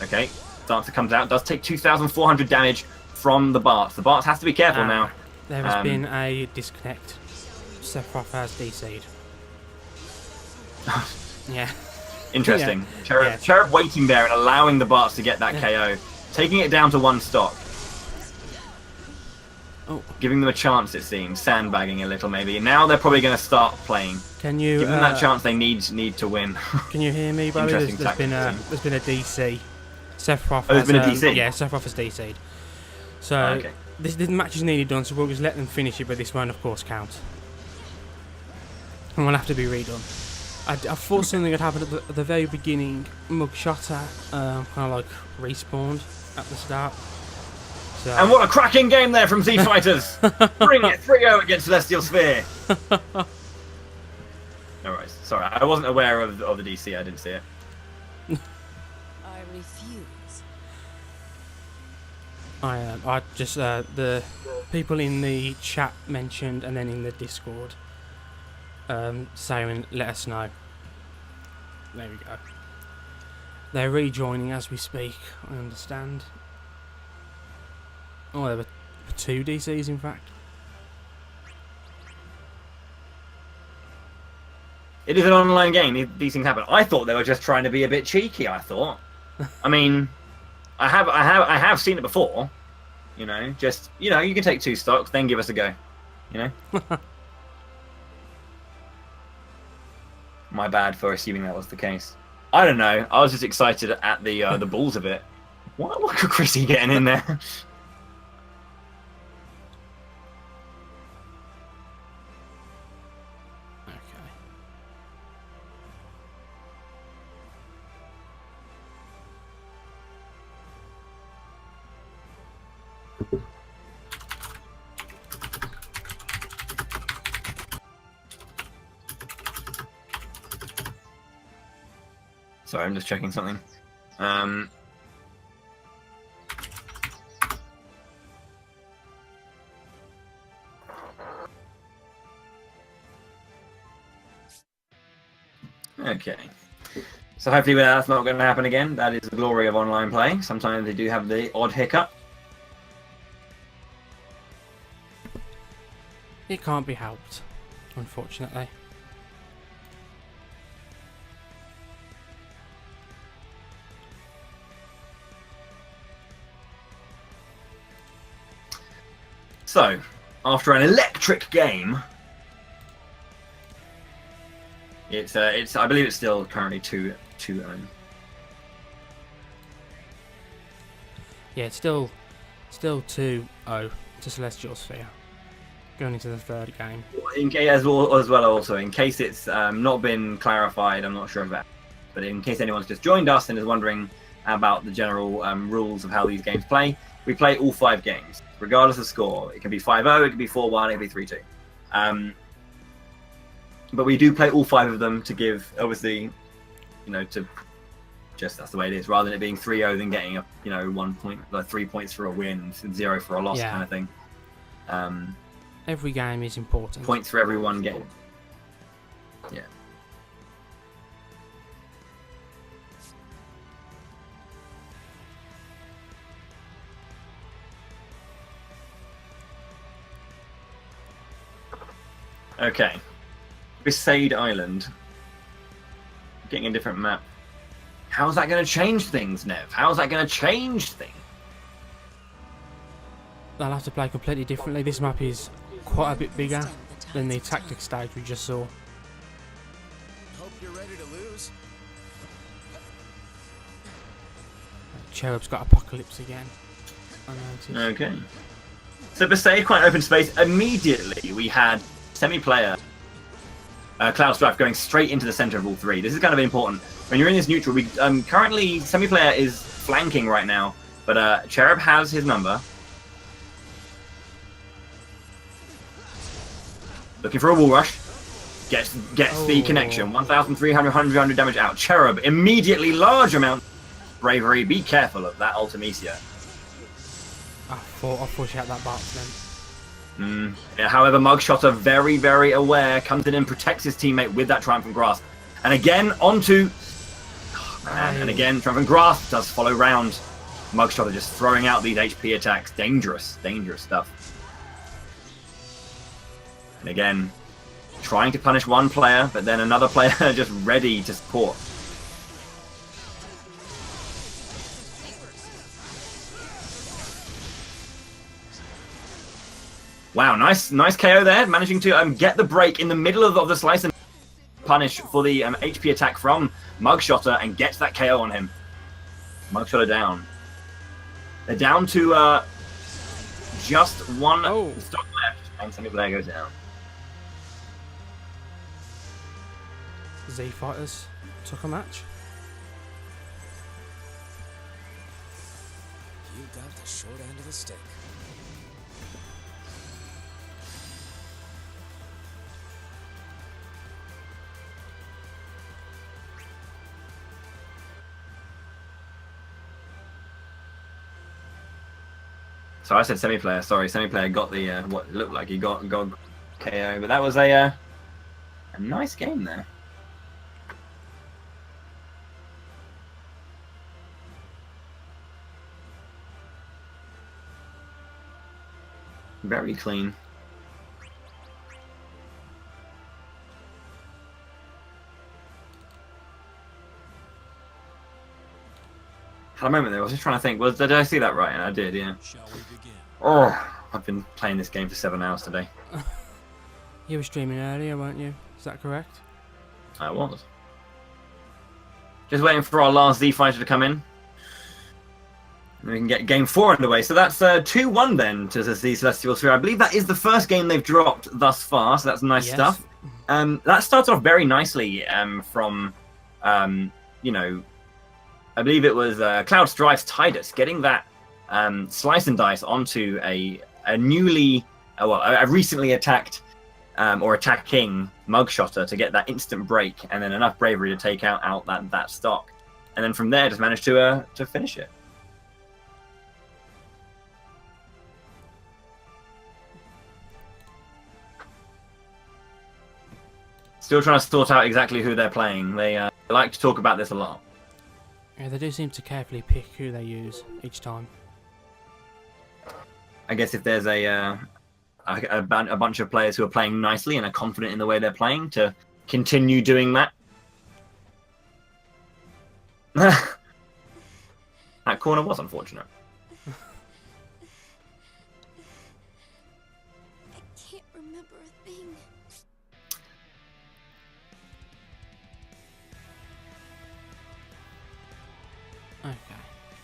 Okay, Dancer comes out. Does take 2,400 damage from the Barts. The Barts has to be careful now. There has been a disconnect. Sephiroth has DC'd. Yeah. Interesting. Yeah. Cherub waiting there and allowing the Barts to get that KO. Taking it down to 1 stock. Oh. Giving them a chance, it seems. Sandbagging a little, maybe. Now they're probably going to start playing. Can you give them that chance they need to win. Can you hear me, Bobby? There's been a DC. Sephiroth has been a DC? Yeah, Sephiroth has DC'd. So okay. this match is nearly done, so we'll just let them finish it, but this won't, of course, count. And will have to be redone. I thought something had happened at the very beginning. Mugshotter kind of like respawned at the start. So. And what a cracking game there from Z Fighters! Bring it 3-0 against Celestial Sphere. Alright, sorry, I wasn't aware of the DC. I didn't see it. I refuse. I just the people in the chat mentioned, and then in the Discord. Saying, let us know. There we go. They're rejoining as we speak, I understand. Oh, there were 2 DCs in fact. It is an online game. These things happen. I thought they were just trying to be a bit cheeky. I thought. I mean, I have seen it before. You know, just you can take 2 stocks, then give us a go. You know. My bad for assuming that was the case. I don't know. I was just excited at the balls of it. What could Chrissy getting in there? Sorry, I'm just checking something. Okay. So hopefully that's not going to happen again. That is the glory of online play. Sometimes they do have the odd hiccup. It can't be helped, unfortunately. So, after an electric game, it's I believe it's still currently 2-0. Yeah, it's still 2-0 to Celestial Sphere. Going into the 3rd game. In case, as well, also in case it's not been clarified, I'm not sure of that. But in case anyone's just joined us and is wondering about the general rules of how these games play, we play all 5 games, regardless of score. It can be 5-0, it can be 4-1, it can be 3-2. But we do play all 5 of them to give, obviously, to just that's the way it is. Rather than it being 3-0, than getting 1 point, like 3 points for a win, 0 for a loss, kind of thing. Every game is important. Points for every 1 game. Yeah. Okay. Crusade Island. Getting a different map. How's that going to change things, Nev? How's that going to change things? They'll have to play completely differently. This map is quite a bit bigger than the tactic stage we just saw. Hope you're ready to lose. Cherub's got Apocalypse again. I noticed. Okay. So Besaid, quite open space. Immediately, we had semi-player Cloud Strife going straight into the center of all three. This is kind of important. When you're in this neutral, we currently, semi-player is flanking right now, but Cherub has his number. Looking for a wall rush. Gets the connection. 1,300 damage out. Cherub, immediately large amount of bravery. Be careful of that Ultimecia. I thought I'd push out that box then. Yeah, however, Mugshotter, very, very aware, comes in and protects his teammate with that Triumphant Grasp. And again, onto... Oh, man. And again, Triumphant Grasp does follow round. Mugshotter just throwing out these HP attacks. Dangerous, dangerous stuff. And again, trying to punish one player, but then another player just ready to support. Wow, nice KO there, managing to get the break in the middle of the slice and punish for the HP attack from Mugshotter and gets that KO on him. Mugshotter down. They're down to just one stock left, and semi-player goes down. Z Fighters took a match. You got the short end of the stick. So I said semi-player. Sorry, semi-player got the what looked like he got KO, but that was a nice game there. Very clean. Had a moment there. I was just trying to think. Did I see that right? And I did, yeah. Shall we begin? Oh, I've been playing this game for 7 hours today. You were streaming earlier, weren't you? Is that correct? I was. Just waiting for our last Z fighter to come in. And we can get game 4 underway. So that's 2-1 then to the Celestial Sphere. I believe that is the first game they've dropped thus far. So that's nice stuff. That starts off very nicely from, you know, I believe it was Cloud Strife's Tidus getting that slice and dice onto a recently attacked or attacking Mugshotter to get that instant break and then enough bravery to take out that stock, and then from there just managed to finish it. Still trying to sort out exactly who they're playing. They like to talk about this a lot. Yeah, they do seem to carefully pick who they use each time. I guess if there's a bunch of players who are playing nicely and are confident in the way they're playing, to continue doing that. That corner was unfortunate. I can't remember a thing. Okay.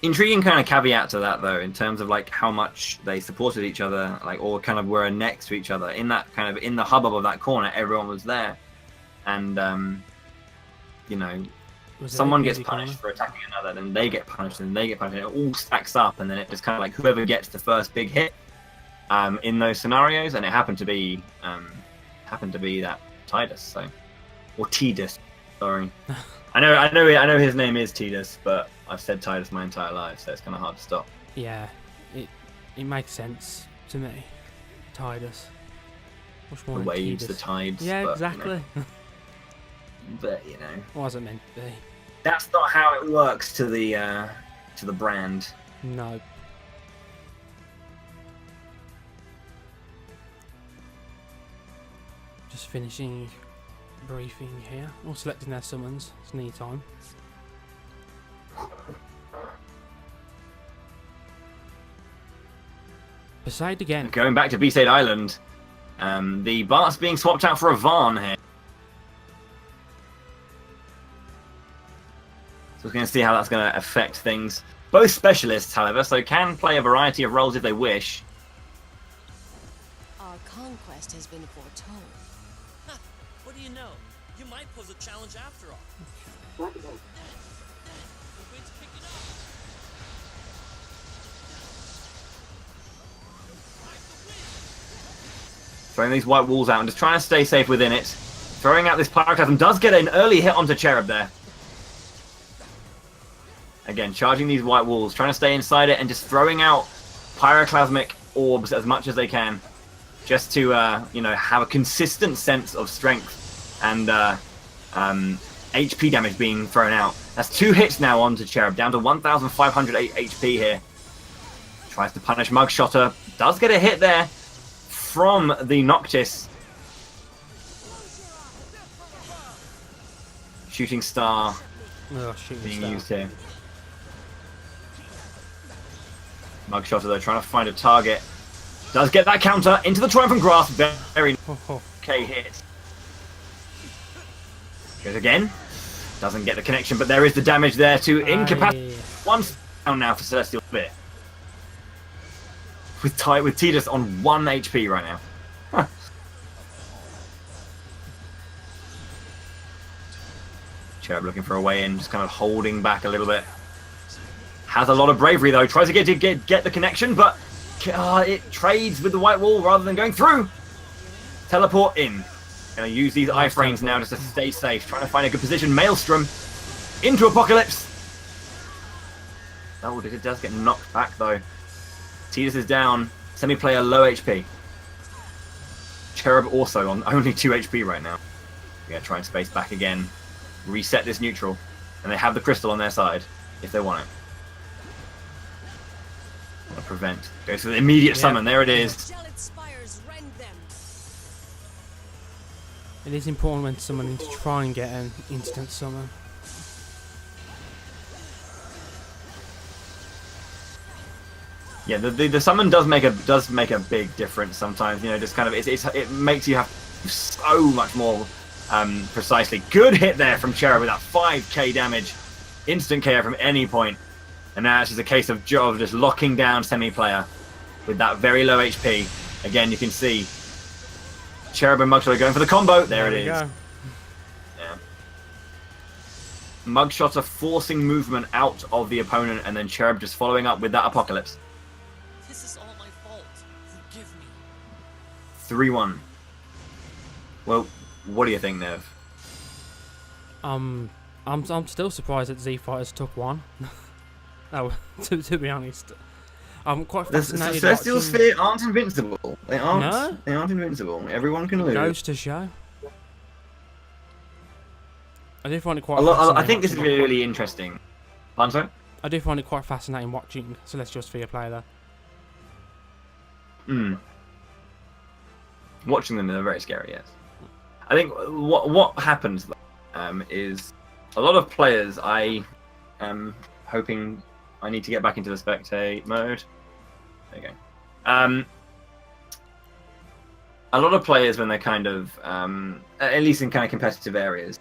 Intriguing kind of caveat to that though, in terms of like how much they supported each other, like, or kind of were next to each other in that kind of in the hubbub of that corner. Everyone was there, and you know, someone gets punished for attacking another, then they get punished, and they get punished, and it all stacks up, and then it just kind of like whoever gets the first big hit in those scenarios, and it happened to be that Tidus, so, or Tidus, sorry. I know his name is Tidus, but I've said Tidus my entire life, so it's kind of hard to stop. Yeah, it makes sense to me. Tidus. Much more The than waves, Tidus. the tides. Yeah, but, exactly. But you know, Wasn't meant to be. that's not how it works to the brand. No. Just finishing briefing here. Or selecting their summons. It's neat time. Besaid again. Going back to Besaid Island, the Bart's being swapped out for a Varn here. So we're going to see how that's going to affect things. Both specialists, however, so can play a variety of roles if they wish. best has been foretold. Ha, what do you know? You might pose a challenge after all. The wind's picking up. Throwing these white walls out and just trying to stay safe within it. Throwing out this Pyroclasm does get an early hit onto Cherub there. Again, charging these white walls, trying to stay inside it and just throwing out Pyroclasmic orbs as much as they can. Just to, you know, have a consistent sense of strength and HP damage being thrown out. That's 2 hits now onto Cherub, down to 1,508 HP here. Tries to punish Mugshotter. Does get a hit there from the Noctis. Shooting Star Oh, shooting being star. used here. Mugshotter though trying to find a target. Does get that counter into the Triumphant Grasp. Very Oh, oh. okay hit. Goes again. Doesn't get the connection, but there is the damage there to incapacitate. One down now for Celestial Spear. With Tidus on 1 HP right now. Huh. Cherub looking for a way in, just kind of holding back a little bit. Has a lot of bravery though. Tries to get the connection, but it trades with the white wall rather than going through. Teleport in. Gonna use these iframes now just to stay safe. Trying to find a good position. Maelstrom into Apocalypse. Oh, it does get knocked back though. Tidus is down. Semi-player low HP. Cherub also on only 2 HP right now. We're gonna try and space back again. Reset this neutral. And they have the crystal on their side if they want it. Prevent. Goes for the immediate summon. There it is. Gelid spires rend them. It is important when summoning to try and get an instant summon. Yeah, the summon does make a big difference sometimes. You know, just kind of it makes you have so much more precisely. Good hit there from Cherub with that 5k damage, instant KO from any point, and now it's just a case of just locking down semi-player with that very low HP. Again, you can see Cherub and Mugshotter going for the combo. There it is. Go. Yeah. Mugshotter forcing movement out of the opponent, and then Cherub just following up with that Apocalypse. This is all my fault. Forgive me. 3-1. Well, what do you think, Nev? I'm still surprised that Z Fighters took one. Oh, to be honest, I'm quite The fascinated. Celestial watching Sphere aren't invincible. They aren't. No? They aren't invincible. Everyone can lose. Goes to show. I do find it quite. I think this is fascinating really, really interesting. Pardon, I do find it quite fascinating watching Celestial Sphere play though. Watching them, they're very scary. Yes. I think what happens is a lot of players. I am hoping I need to get back into the spectate mode. There you go. A lot of players when they're kind of at least in kind of competitive areas.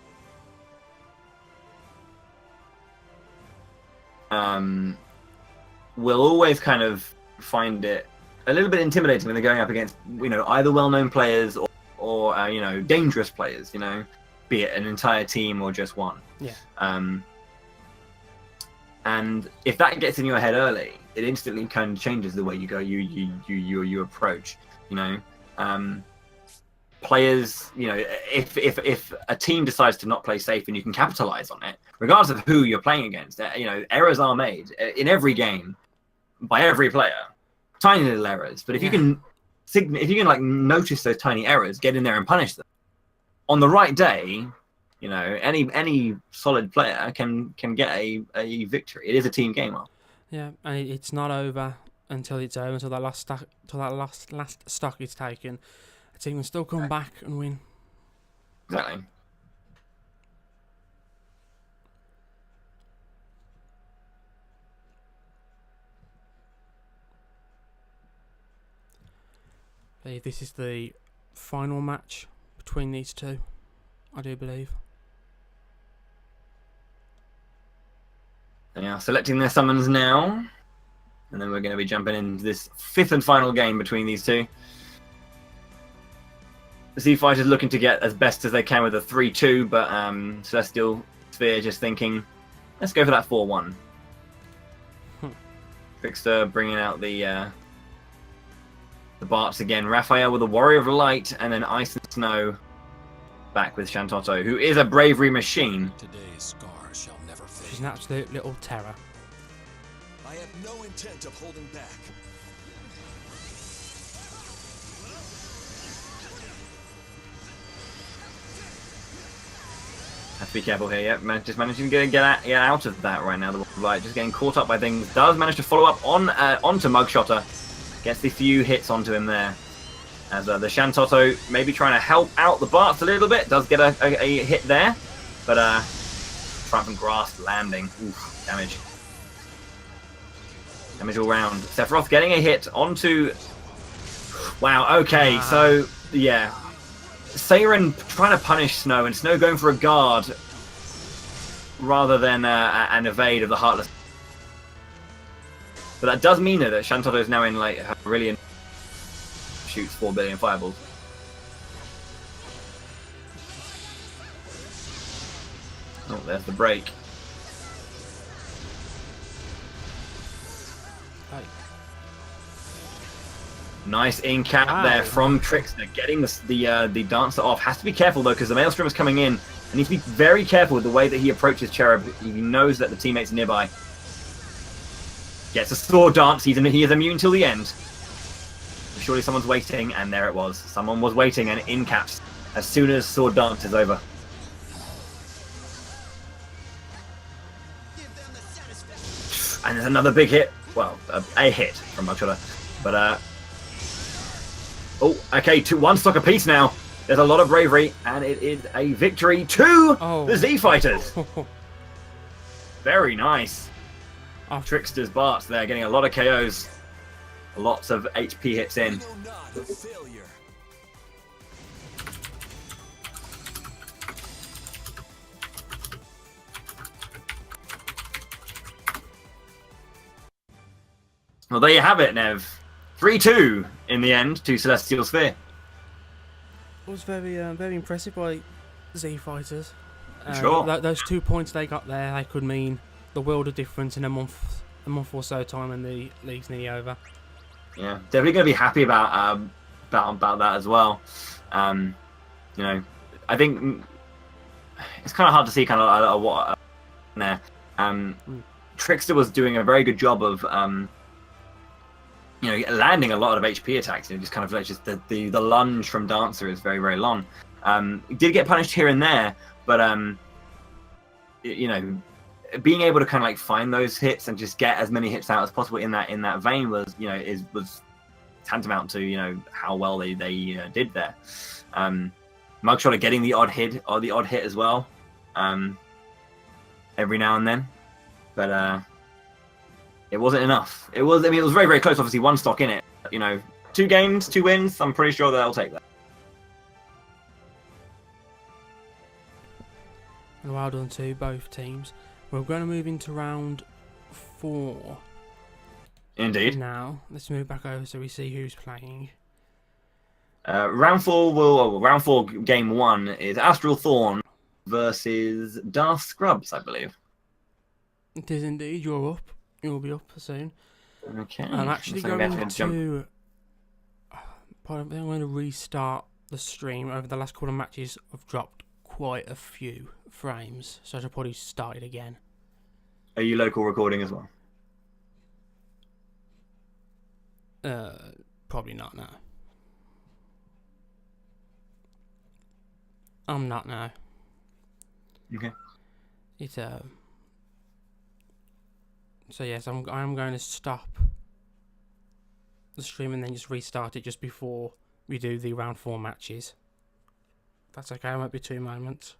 Will always kind of find it a little bit intimidating when they're going up against, you know, either well-known players or you know, dangerous players, you know, be it an entire team or just one. Yeah. And if that gets in your head early, it instantly kind of changes the way you go, you approach, you know. Players, you know, if a team decides to not play safe and you can capitalize on it, regardless of who you're playing against, you know, errors are made in every game by every player, tiny little errors. But if you can like notice those tiny errors, get in there and punish them on the right day, you know, any solid player can get a victory. It is a team game. Yeah, and it's not over until it's over, until that last stock is taken. A team can still come back and win. Exactly. This is the final match between these two, I do believe. They are selecting their summons now, and then we're going to be jumping into this 5th and final game between these two. Z Fighters looking to get as best as they can with a 3-2, but Celestial Sphere just thinking, let's go for that 4-1. Trickster bringing out the Barts again. Raphael with a Warrior of Light, and then Ice and Snow back with Shantotto, who is a bravery machine. Today's scar shall never fade. She's an absolute little terror. I have no intent of holding back. Have to be careful here. Yep, just managing to get out of that right now. The Light just getting caught up by things. Does manage to follow up on onto Mugshotter. Gets the few hits onto him there. As the Shantotto maybe trying to help out the Barts a little bit. Does get a hit there. But Triumphant Grasp landing. Oof, damage. Damage all round. Sephiroth getting a hit onto... Wow, okay, so, yeah. Seiren trying to punish Snow, and Snow going for a guard rather than an evade of the Heartless. But that does mean, though, that Shantotto is now in, like, her brilliant... Shoots 4 billion fireballs. Oh, there's the break. Like, Nice in cap there from Trickster, getting the Dancer off. Has to be careful though, because the Maelstrom is coming in, and needs to be very careful with the way that he approaches Cherub. He knows that the teammates are nearby. Gets a Sword Dance. He is immune till the end. Surely someone's waiting, and there it was. Someone was waiting, and in caps as soon as Sword Dance is over. And there's another big hit. Well, a hit from Mugshotter. But, oh, okay, 1 stock apiece now. There's a lot of bravery, and it is a victory to the Z Fighters. Very nice. Trickster's Barts there, getting a lot of KOs. Lots of HP hits in. No, not a failure. Well, there you have it, Nev. 3-2 in the end to Celestial Sphere. I was very impressive by Z Fighters. Sure. Those 2 points they got there, they could mean the world of difference in a month or so time, and the league's nearly over. Yeah, definitely going to be happy about that as well. You know, I think it's kind of hard to see kind of what there. Trickster was doing a very good job of you know, landing a lot of HP attacks. You know, just kind of like just the lunge from Dancer is very, very long. He did get punished here and there, but you know, being able to kind of like find those hits and just get as many hits out as possible in that vein was, you know, was tantamount to, you know, how well they did there. Mugshotter getting the odd hit as well, every now and then, but it wasn't enough. It was very, very close. Obviously, 1 stock in it. You know, 2 games, 2 wins. I'm pretty sure they'll take that. And well done to both teams. We're going to move into round 4. Indeed. Now, let's move back over so we see who's playing. Round 4 game 1 is Astral Thorn versus Darth Scrubs, I believe. It is indeed. You're up. You'll be up soon. Okay. I'm actually So going we have to... I'm going to restart the stream. Over the last couple of matches, I've dropped quite a few frames, so I should probably start it again. Are you local recording as well? Probably not now. I'm not now. Okay. It's So yes, I'm going to stop the stream and then just restart it just before we do the round 4 matches. That's okay. It won't be 2 moments.